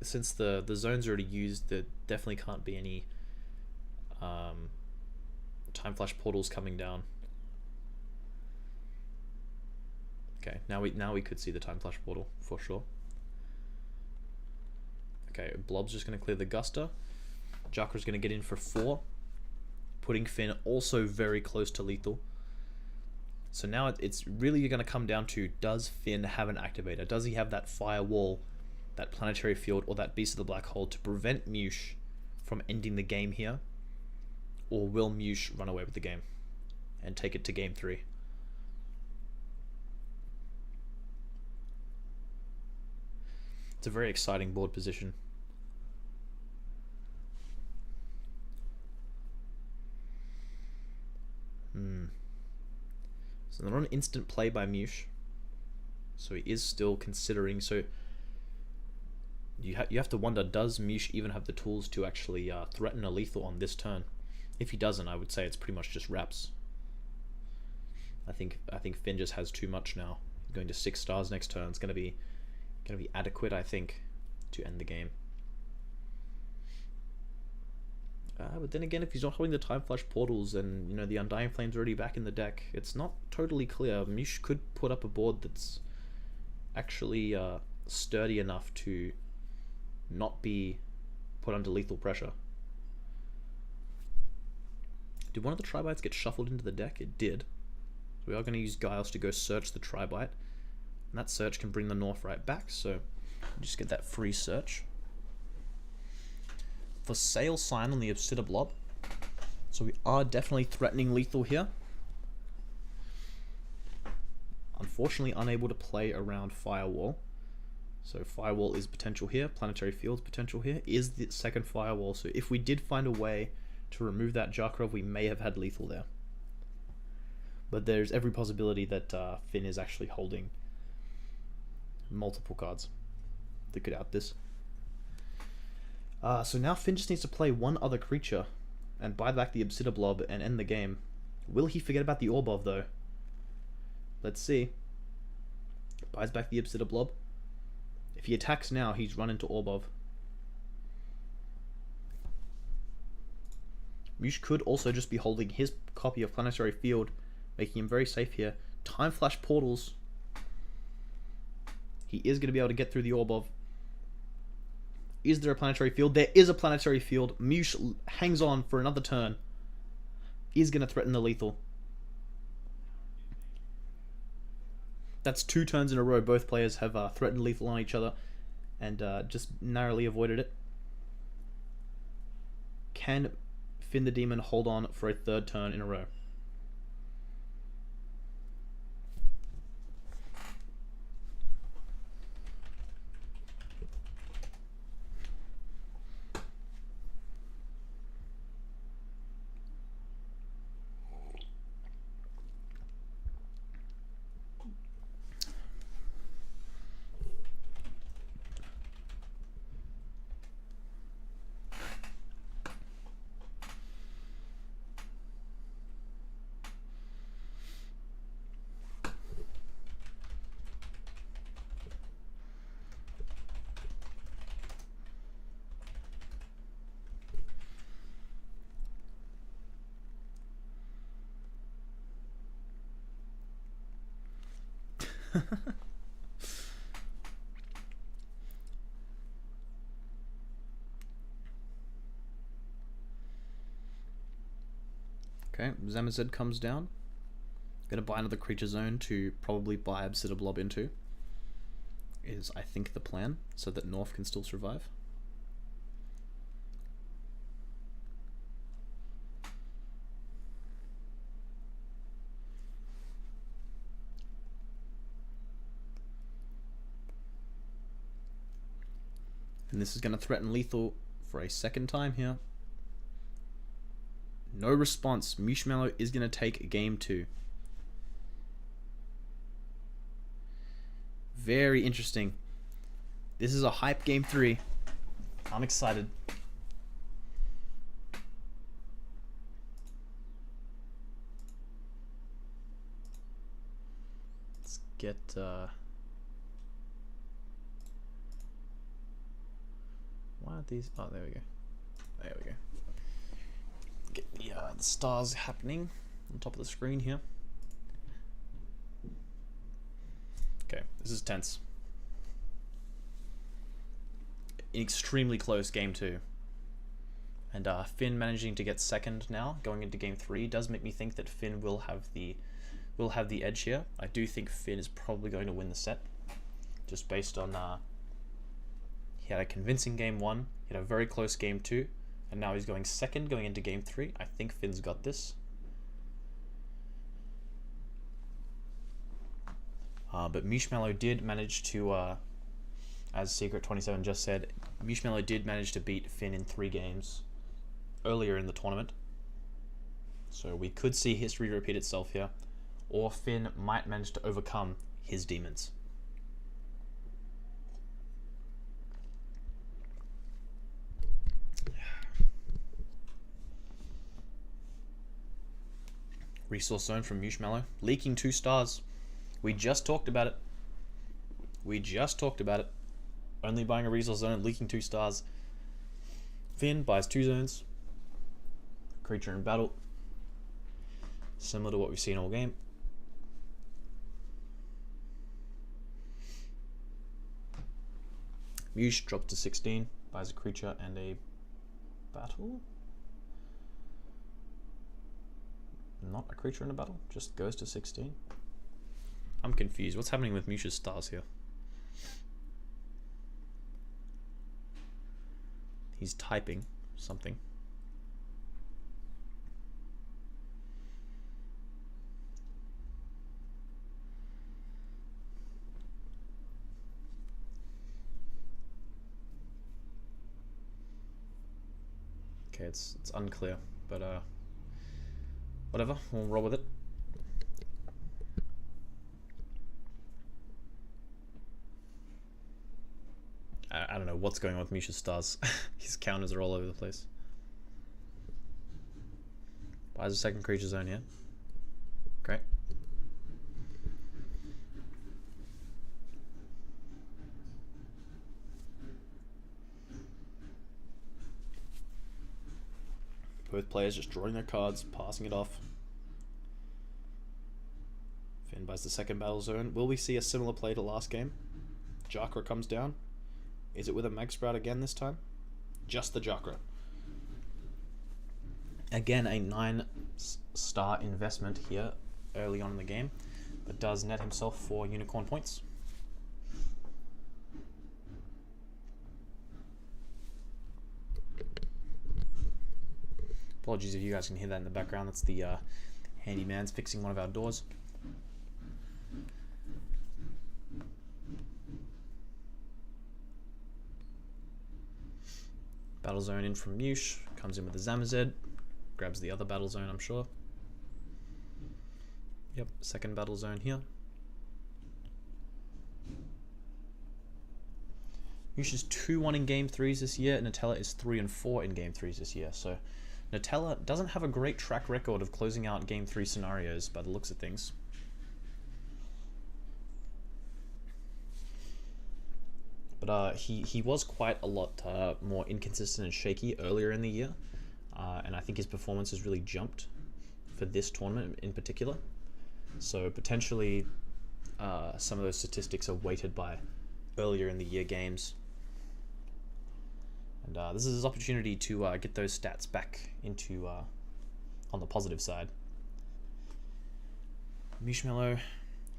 since the zone's already used, there definitely can't be any Time Flash portals coming down. Okay, now we could see the Time Flash portal for sure. Okay, Blob's just going to clear the Guster. Jakra's going to get in for 4, putting Finn also very close to lethal. So now it's really going to come down to, does Finn have an activator? Does he have that Firewall, that Planetary Field, or that Beast of the Black Hole to prevent MEWSH from ending the game here? Or will MEWSH run away with the game and take it to game 3? It's a very exciting board position. So not an instant play by MEWSH. So he is still considering. So you have to wonder, does MEWSH even have the tools to actually threaten a lethal on this turn? If he doesn't, I would say it's pretty much just wraps. I think Finn just has too much now. Going to 6 stars next turn. It's gonna be adequate, I think, to end the game. But then again, if he's not holding the Time Flash portals and the Undying Flame's already back in the deck, it's not totally clear. MEWSH could put up a board that's actually sturdy enough to not be put under lethal pressure. Did one of the Tribites get shuffled into the deck? It did. So we are going to use Gaios to go search the Tribite. And that search can bring the North right back, so just get that free search. For Sail Sign on the Obsidian Blob. So we are definitely threatening lethal here. Unfortunately unable to play around Firewall. So Firewall is potential here, Planetary Field's potential here, is the second Firewall. So if we did find a way to remove that Jakrov, we may have had lethal there. But there's every possibility that Finn is actually holding multiple cards that could out this. So now Finn just needs to play one other creature and buy back the Obsidian Blob and end the game. Will he forget about the Orbov though? Let's see. Buys back the Obsidian Blob. If he attacks now, he's run into Orbov. MEWSH could also just be holding his copy of Planetary Field, making him very safe here. Time Flash Portals. He is going to be able to get through the Orb of. Is there a Planetary Field? There is a Planetary Field. MEWSH hangs on for another turn. Is going to threaten the lethal. That's 2 turns in a row. Both players have threatened lethal on each other and just narrowly avoided it. Can FINNTHEDEMON hold on for a 3rd turn in a row? Okay, Zamazed comes down. Gonna buy another creature zone to probably buy Absidian Blob into. Is, I think, the plan, so that North can still survive. And this is going to threaten lethal for a 2nd time here. No response. MEWSH is going to take game 2. Very interesting. This is a hype game 3. I'm excited. Let's get... Why aren't these? Oh, there we go. There we go. Get the stars happening on top of the screen here. Okay, this is tense. Extremely close game 2. And Finn managing to get 2nd now, going into game 3, does make me think that Finn will have the edge here. I do think Finn is probably going to win the set, just based on he had a convincing game 1, he had a very close game 2, and now he's going 2nd going into game 3. I think Finn's got this. But MEWSH did manage to, as Secret27 just said, MEWSH did manage to beat Finn in 3 games earlier in the tournament. So we could see history repeat itself here, or Finn might manage to overcome his demons. Resource zone from MEWSH, leaking 2 stars. We just talked about it. We just talked about it. Only buying a resource zone, leaking 2 stars. Finn buys 2 zones. Creature in battle. Similar to what we've seen all game. MEWSH drops to 16, buys a creature and a battle. Not a creature in a battle, just goes to 16. I'm confused. What's happening with MEWSH's stars here? He's typing something. Okay, it's unclear, but whatever, we'll roll with it. I don't know what's going on with MEWSH's stars. His counters are all over the place. Buys a 2nd creature zone here. Great. Both players just drawing their cards, passing it off. Finn buys the second battle zone. Will we see a similar play to last game? Jakra comes down. Is it with a Mag Sprout again this time? Just the Jakra. Again, a 9-star investment here early on in the game, but does net himself 4 unicorn points. Apologies if you guys can hear that in the background. That's the handyman's fixing one of our doors. Battle zone in from MEWSH, comes in with the Zamazed, grabs the other battle zone, I'm sure. Yep, second battle zone here. MEWSH is 2-1 in Game 3s this year, and Nutella is 3-4 in Game 3s this year. So Nutella doesn't have a great track record of closing out Game 3 scenarios by the looks of things. But he was quite a lot more inconsistent and shaky earlier in the year, and I think his performance has really jumped for this tournament in particular. So potentially some of those statistics are weighted by earlier in the year games, and this is his opportunity to get those stats back into on the positive side. MEWSH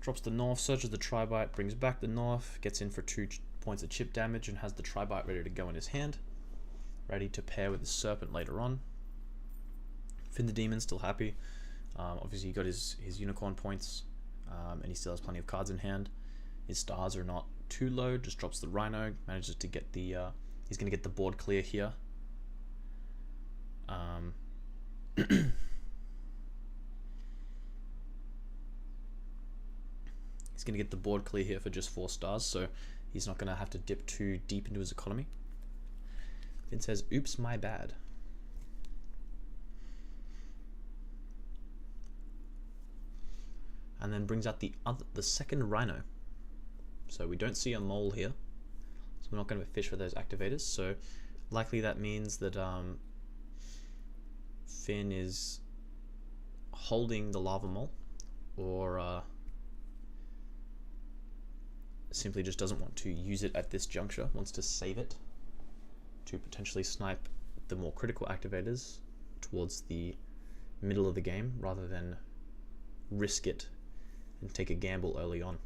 drops the North, searches the Tri-Bite, brings back the North, gets in for 2 points of chip damage, and has the Tri-Bite ready to go in his hand, ready to pair with the Serpent later on. FINNTHEDEMON still happy. Obviously he got his unicorn points, and he still has plenty of cards in hand. His stars are not too low, just drops the Rhino, manages to get the he's going to get the board clear here. He's going to get the board clear here for just 4 stars, so he's not going to have to dip too deep into his economy. Finn says, oops, my bad. And then brings out the second Rhino. So we don't see a mole here, so we're not going to fish for those activators. So likely that means that Finn is holding the lava mole, or simply just doesn't want to use it at this juncture, wants to save it to potentially snipe the more critical activators towards the middle of the game rather than risk it and take a gamble early on.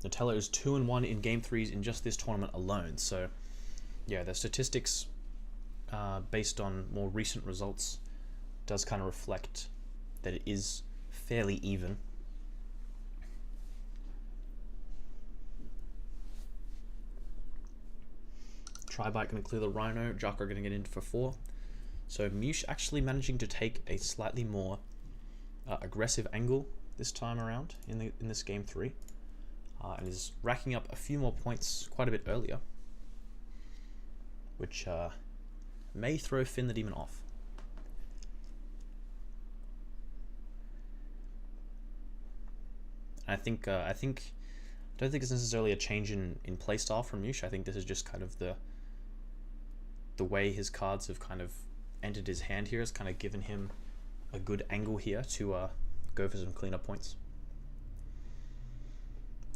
Nutella is 2-1 in Game 3s in just this tournament alone, so yeah, the statistics based on more recent results does kind of reflect that it is fairly even. Tri-Bite going to clear the Rhino, Jakra going to get in for 4. So MEWSH actually managing to take a slightly more aggressive angle this time around in this Game 3, and is racking up a few more points quite a bit earlier, which may throw FINNTHEDEMON off. I don't think it's necessarily a change in playstyle from MEWSH. I think this is just kind of the way his cards have kind of entered his hand here has kind of given him a good angle here to go for some cleanup points.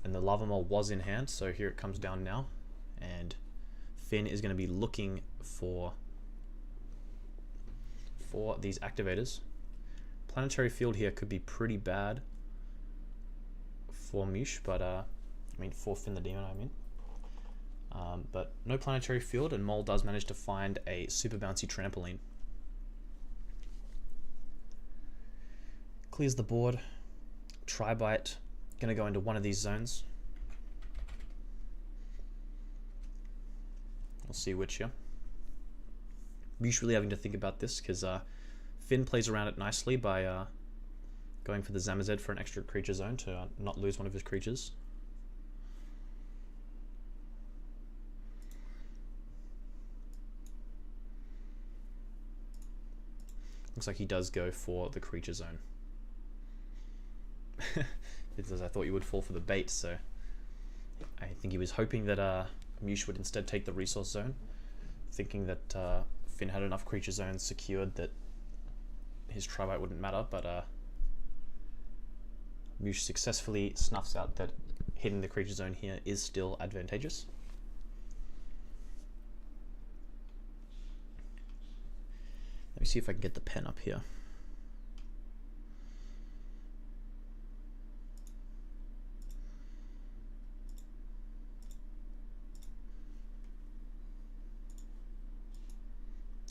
And the lava mole was in hand, so here it comes down now, and Finn is going to be looking for these activators. Planetary field here could be pretty bad for MEWSH, but I mean for FINNTHEDEMON, I mean. But no planetary field, and Mole does manage to find a super bouncy trampoline. Clears the board. Tri-Bite gonna go into one of these zones. We'll see which here. MEWSH really having to think about this because Finn plays around it nicely by going for the Zamazed for an extra creature zone to not lose one of his creatures. Looks like he does go for the creature zone. It's as I thought you would fall for the bait, so I think he was hoping that MEWSH would instead take the resource zone, thinking that Finn had enough creature zones secured that his tri-bite wouldn't matter, but MEWSH successfully snuffs out that hitting the creature zone here is still advantageous. Let me see if I can get the pen up here.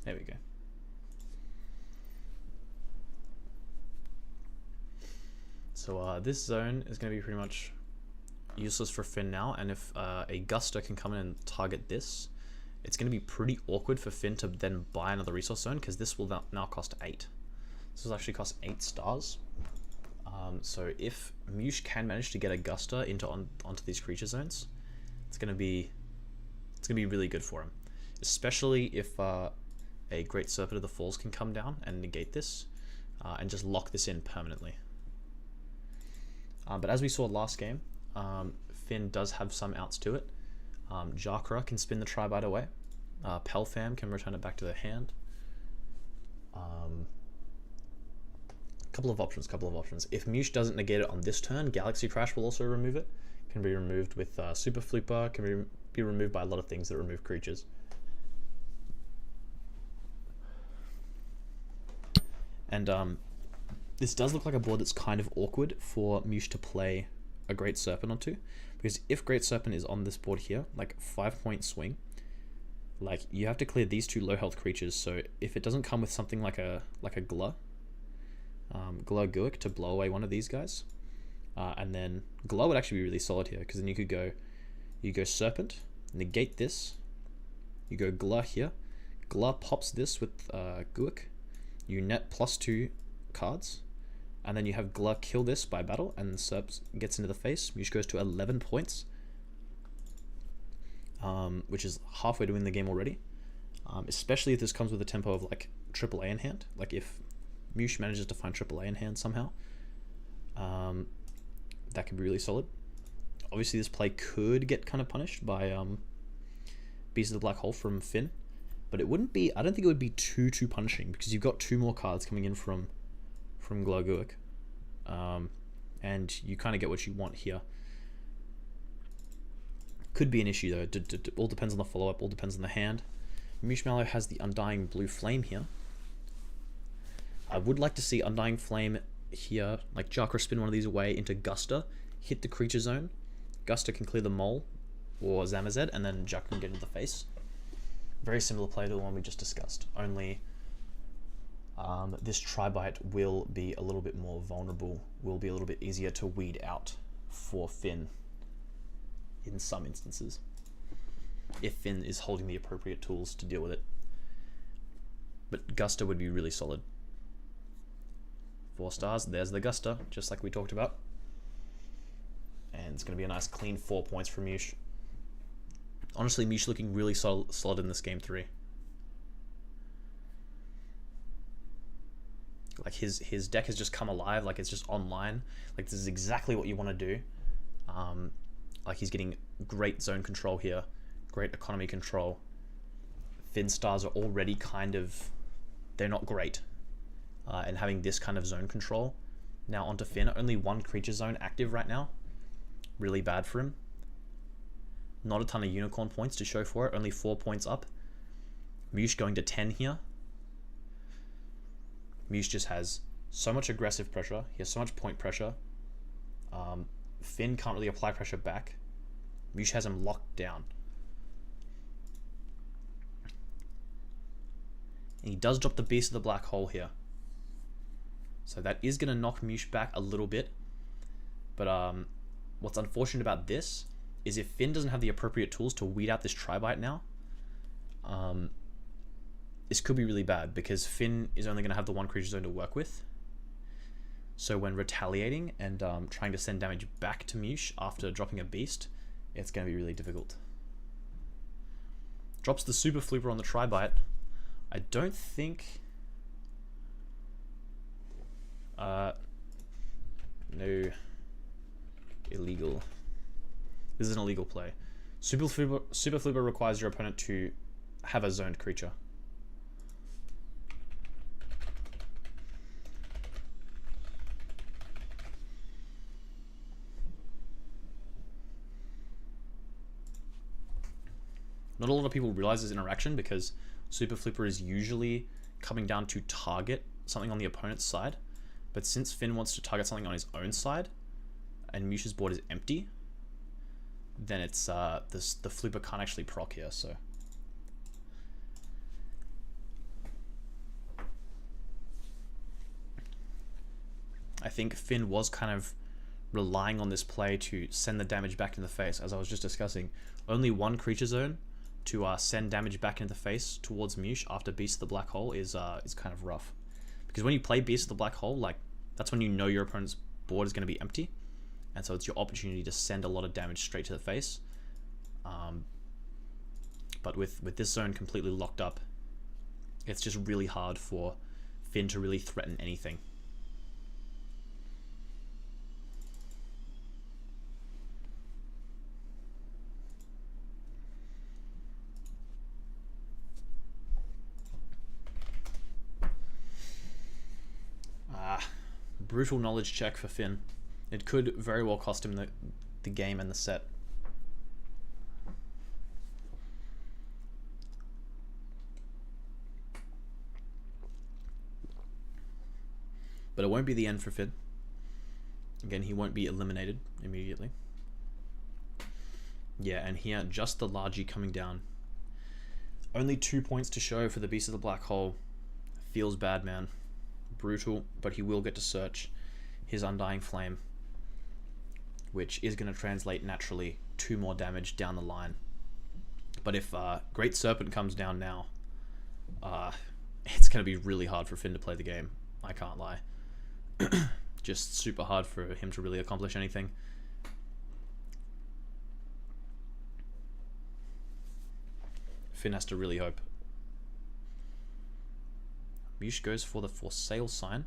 There we go. So this zone is going to be pretty much useless for Finn now, and if a Guster can come in and target this, it's going to be pretty awkward for Finn to then buy another resource zone, because this will now cost 8. This will actually cost 8 stars. So if MEWSH can manage to get a Guster onto these creature zones, it's going to be really good for him, especially if a Great Serpent of the Falls can come down and negate this and just lock this in permanently. But as we saw last game, Finn does have some outs to it. Jakra can spin the tri-bite away. Pelfam can return it back to the hand. Couple of options. If MEWSH doesn't negate it on this turn, Galaxy Crash will also remove it. Can be removed with Super Flooper, can be removed by a lot of things that remove creatures. And this does look like a board that's kind of awkward for MEWSH to play a Great Serpent onto, because if Great Serpent is on this board here, like 5-point swing, like you have to clear these 2 low health creatures. So if it doesn't come with something like a Glur Guic to blow away one of these guys, and then Glur would actually be really solid here, because then you go Serpent, negate this, you go Glur here, Glur pops this with Guic, you net +2 cards, and then you have Glur kill this by battle, and Serp gets into the face. MEWSH goes to 11 points, which is halfway to win the game already, especially if this comes with a tempo of like AAA in hand. Like if MEWSH manages to find AAA in hand somehow, that could be really solid. Obviously this play could get kind of punished by Beast of the Black Hole from Finn, but it wouldn't be, I don't think it would be too punishing, because you've got 2 more cards coming in from Glur Guic, and you kind of get what you want here. Could be an issue though. All depends on the follow-up, all depends on the hand. MEWSH has the Undying Blue Flame here. I would like to see Undying Flame here, like Jakra spin one of these away into Guster, hit the creature zone, Guster can clear the Mole or Zamazed, and then Jakra can get into the face. Very similar play to the one we just discussed, only this tri-bite will be a little bit more vulnerable, will be a little bit easier to weed out for Finn in some instances, if Finn is holding the appropriate tools to deal with it. But Guster would be really solid. 4 stars, there's the Guster, just like we talked about. And it's going to be a nice clean 4 points for MEWSH. Honestly, MEWSH looking really solid in this game 3. Like his deck has just come alive, like it's just online. Like this is exactly what you want to do. Like he's getting great zone control here, great economy control. Finn stars are already kind of, they're not great. And having this kind of zone control now onto Finn, only 1 creature zone active right now, really bad for him. Not a ton of unicorn points to show for it, only 4 points up. MEWSH going to 10 here. MEWSH just has so much aggressive pressure, he has so much point pressure. Finn can't really apply pressure back. MEWSH has him locked down. And he does drop the Beast of the Black Hole here. So that is going to knock MEWSH back a little bit. But what's unfortunate about this is if Finn doesn't have the appropriate tools to weed out this tri-bite now, this could be really bad, because Finn is only going to have the 1 creature zone to work with. So when retaliating and trying to send damage back to MEWSH after dropping a beast, it's going to be really difficult. Drops the Super Flooper on the tri-bite. I don't think... no. illegal. This is an illegal play. Super Flipper requires your opponent to have a zoned creature. Not a lot of people realize this interaction because Super Flipper is usually coming down to target something on the opponent's side. But since Finn wants to target something on his own side, and MEWSH's board is empty, then it's the Flipper can't actually proc here, so. I think Finn was kind of relying on this play to send the damage back in the face, as I was just discussing. Only one creature zone to send damage back into the face towards MEWSH after Beast of the Black Hole is kind of rough. Because when you play Beast of the Black Hole, like, that's when you know your opponent's board is going to be empty. And so it's your opportunity to send a lot of damage straight to the face. But with this zone completely locked up, it's just really hard for Finn to really threaten anything. Brutal knowledge check for Finn. It could very well cost him the game and the set. But it won't be the end for Finn. Again, he won't be eliminated immediately. Yeah, and here, just the Largy coming down. Only 2 points to show for the Beast of the Black Hole. Feels bad, man. Brutal, but he will get to search his Undying Flame, which is going to translate naturally to more damage down the line. But if Great Serpent comes down now, it's going to be really hard for Finn to play the game. I can't lie. Just super hard for him to really accomplish anything. Finn has to really hope. MEWSH goes for the For Sale sign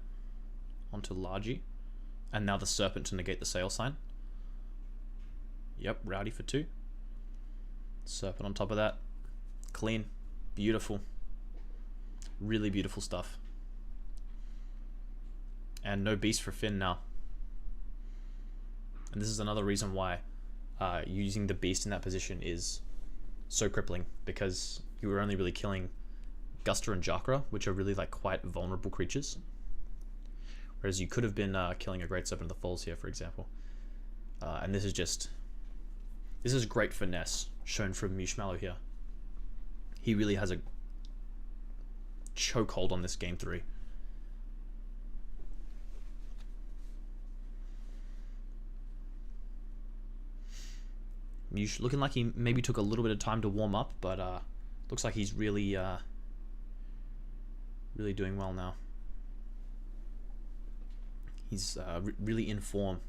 onto Largy. And now the Serpent to negate the Sale sign. Yep, Rowdy for 2. Serpent on top of that. Clean. Beautiful. Really beautiful stuff. And no Beast for Finn now. And this is another reason why using the Beast in that position is so crippling. Because you were only really killing Guster and Jakra, which are really like quite vulnerable creatures. Whereas you could have been killing a Great Serpent of the Falls here, for example. And this is great finesse shown from MEWSH here. He really has a chokehold on this game 3. MEWSH looking like he maybe took a little bit of time to warm up, but looks like he's really really doing well now. He's really in form.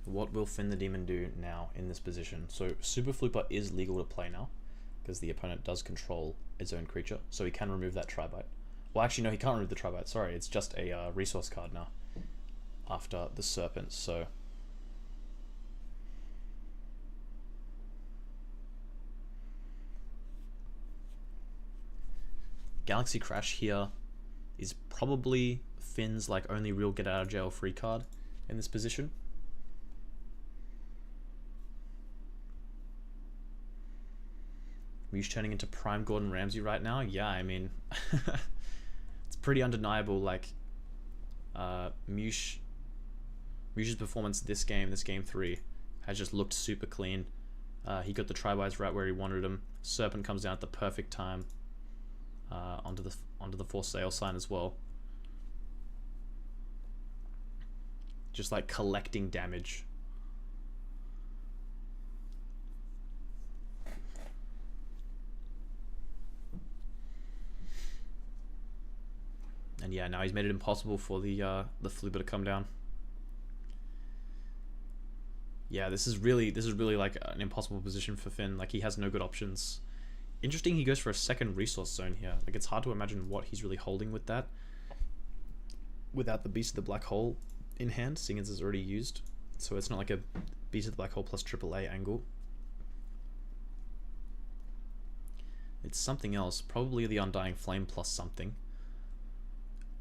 What will FINNTHEDEMON do now in this position? So Super Flipper is legal to play now because the opponent does control its own creature, so he can remove that Tri-Bite. Well, actually, no, he can't remove the Tri-Bite. Sorry, it's just a resource card now after the Serpent. So Galaxy Crash here is probably Finn's like only real get out of jail free card in this position. MEWSH turning into Prime Gordon Ramsay right now. Yeah, I mean, it's pretty undeniable. Like, MEWSH's performance this game 3, has just looked super clean. He got the Tri-Bites right where he wanted them. Serpent comes down at the perfect time onto the For Sale sign as well. Just like collecting damage. And yeah, now he's made it impossible for the Flipper to come down. Yeah, this is really like an impossible position for Finn. Like, he has no good options. Interesting, he goes for a second resource zone here. Like, it's hard to imagine what he's really holding with that, without the Beast of the Black Hole in hand, seeing as it's already used. So it's not like a Beast of the Black Hole plus AAA angle. It's something else, probably the Undying Flame plus something.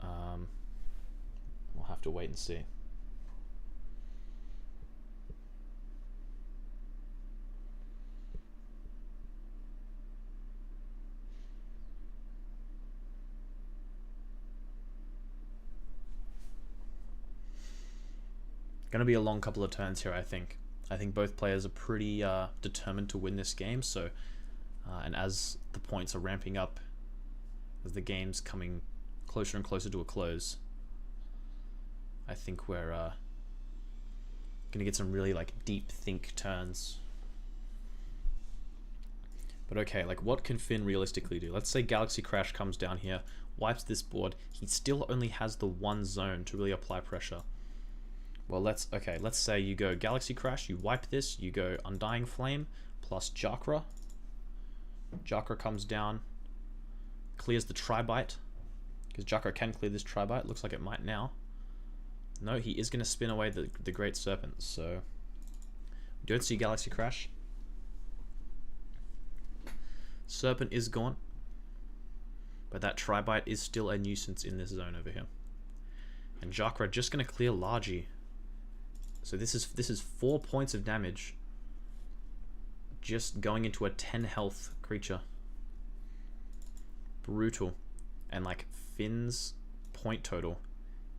We'll have to wait and see. Going to be a long couple of turns here, I think. I think both players are pretty determined to win this game, so and as the points are ramping up, as the game's coming closer and closer to a close, I think we're going to get some really like deep think turns. But okay, like, what can Finn realistically do? Let's say Galaxy Crash comes down here, wipes this board. He still only has the one zone to really apply pressure. Well, let's say you go Galaxy Crash, you wipe this, you go Undying Flame plus Jakra. Jakra comes down, clears the Tri-Bite, because Jakra can clear this Tri-Bite. Looks like it might now. No, he is going to spin away the Great Serpent, so we don't see Galaxy Crash. Serpent is gone, but that Tri-Bite is still a nuisance in this zone over here. And Jakra just going to clear Largy. So this is 4 points of damage just going into a 10 health creature. Brutal. And like, Finn's point total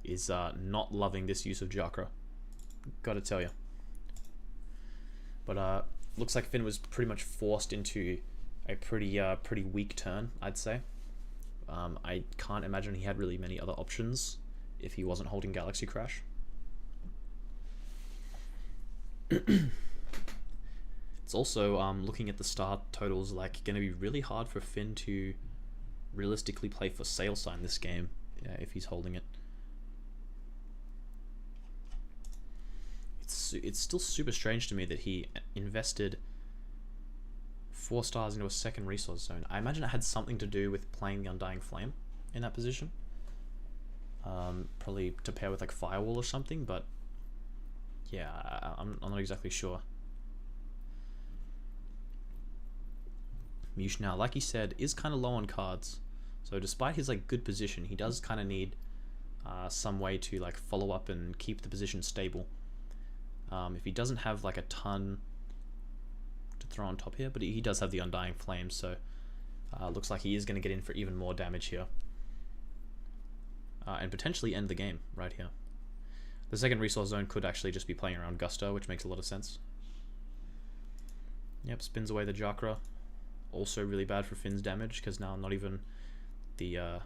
is not loving this use of Jakra. Gotta tell you. But looks like Finn was pretty much forced into a pretty weak turn, I'd say. I can't imagine he had really many other options if he wasn't holding Galaxy Crash. It's also, looking at the start totals, like, going to be really hard for Finn to realistically play for Sail Sign this game, if he's holding it. It's still super strange to me that he invested 4 stars into a second resource zone. I imagine it had something to do with playing the Undying Flame in that position. Probably to pair with like Firewall or something, but yeah, I'm not exactly sure. MEWSH now, like he said, is kind of low on cards. So despite his like good position, he does kind of need some way to like follow up and keep the position stable. If he doesn't have like a ton to throw on top here, but he does have the Undying Flame, so looks like he is going to get in for even more damage here. And potentially end the game right here. The second resource zone could actually just be playing around Gusto, which makes a lot of sense. Yep, spins away the Jakra. Also really bad for Finn's damage, because now not even the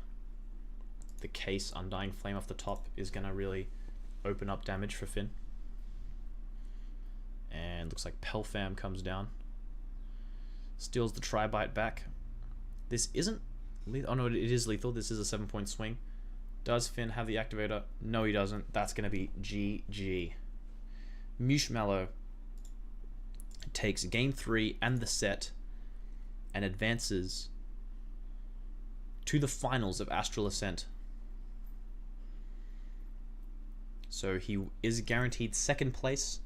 case Undying Flame off the top is going to really open up damage for Finn. And looks like Pelfam comes down. Steals the Tri-Bite back. This isn't lethal. Oh no, it is lethal. This is a 7-point swing. Does Finn have the activator? No, he doesn't. That's going to be GG. MEWSH takes game 3 and the set and advances to the finals of Astral Ascent. So he is guaranteed second place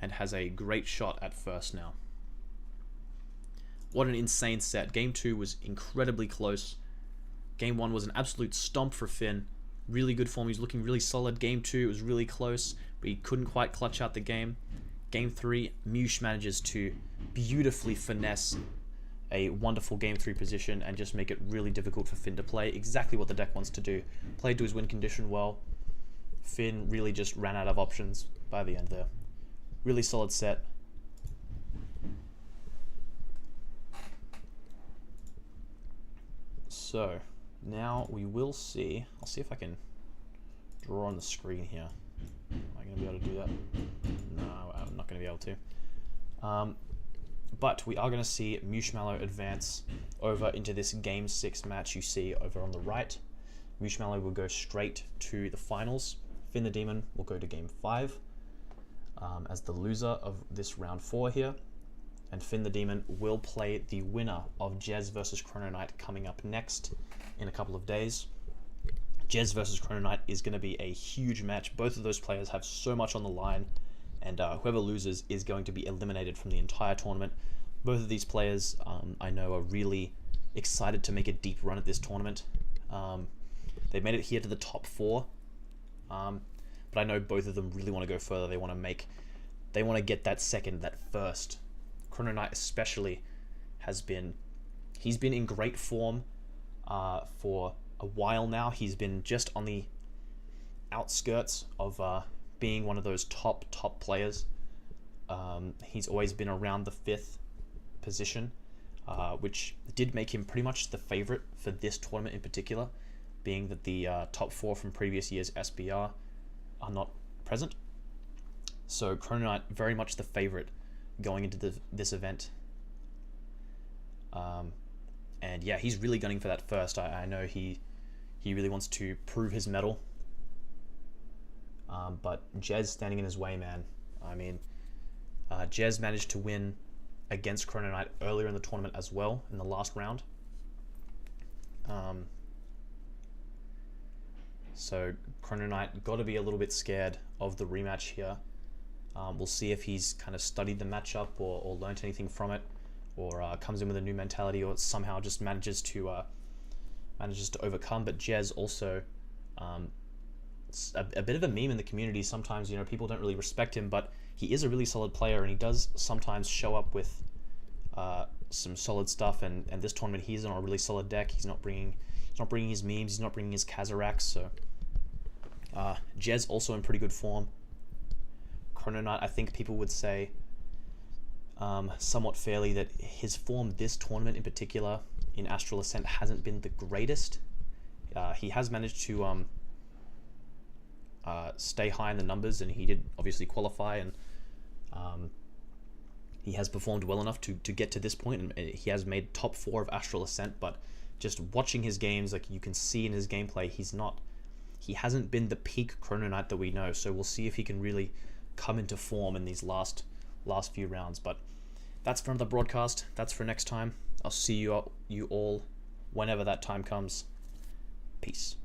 and has a great shot at first now. What an insane set. Game 2 was incredibly close. Game 1 was an absolute stomp for Finn. Really good form. He was looking really solid. Game 2, it was really close, but he couldn't quite clutch out the game. Game 3, MEWSH manages to beautifully finesse a wonderful Game 3 position and just make it really difficult for Finn to play. Exactly what the deck wants to do. Played to his win condition well. Finn really just ran out of options by the end there. Really solid set. So, now we will see. I'll see if I can draw on the screen here. Am I going to be able to do that? No, I'm not going to be able to. But we are going to see MEWSH advance over into this Game 6 match you see over on the right. MEWSH will go straight to the finals. FINNTHEDEMON will go to Game 5. as the loser of this round 4 here. And FINNTHEDEMON will play the winner of Jez versus Chrono Knight coming up next in a couple of days. Jez versus Chrono Knight is going to be a huge match. Both of those players have so much on the line, and whoever loses is going to be eliminated from the entire tournament. Both of these players, I know, are really excited to make a deep run at this tournament. They made it here to the top 4, but I know both of them really want to go further. They want to get that second, that first. Chrono Knight especially he's been in great form for a while now. He's been just on the outskirts of being one of those top players. He's always been around the 5th position, which did make him pretty much the favorite for this tournament in particular, being that the top 4 from previous years SBR are not present. So Chrono Knight very much the favorite going into this event. And yeah, he's really gunning for that first. I know he really wants to prove his mettle. But Jez standing in his way, man. I mean, Jez managed to win against Chrono Knight earlier in the tournament as well, in the last round. So Chrono Knight got to be a little bit scared of the rematch here. We'll see if he's kind of studied the matchup or learned anything from it, or comes in with a new mentality, or somehow just manages to overcome. But Jez also a bit of a meme in the community. Sometimes, people don't really respect him, but he is a really solid player, and he does sometimes show up with some solid stuff. And this tournament, he's on a really solid deck. He's not bringing his memes. He's not bringing his Kazaraks. So Jez also in pretty good form. Chrono Knight, I think people would say somewhat fairly that his form this tournament in particular in Astral Ascent hasn't been the greatest. He has managed to stay high in the numbers, and he did obviously qualify, and he has performed well enough to get to this point, and he has made top 4 of Astral Ascent. But just watching his games, like you can see in his gameplay, he hasn't been the peak Chrono Knight that we know. So we'll see if he can really come into form in these last few rounds. But that's for another broadcast. That's for next time. I'll see you all whenever that time comes. Peace.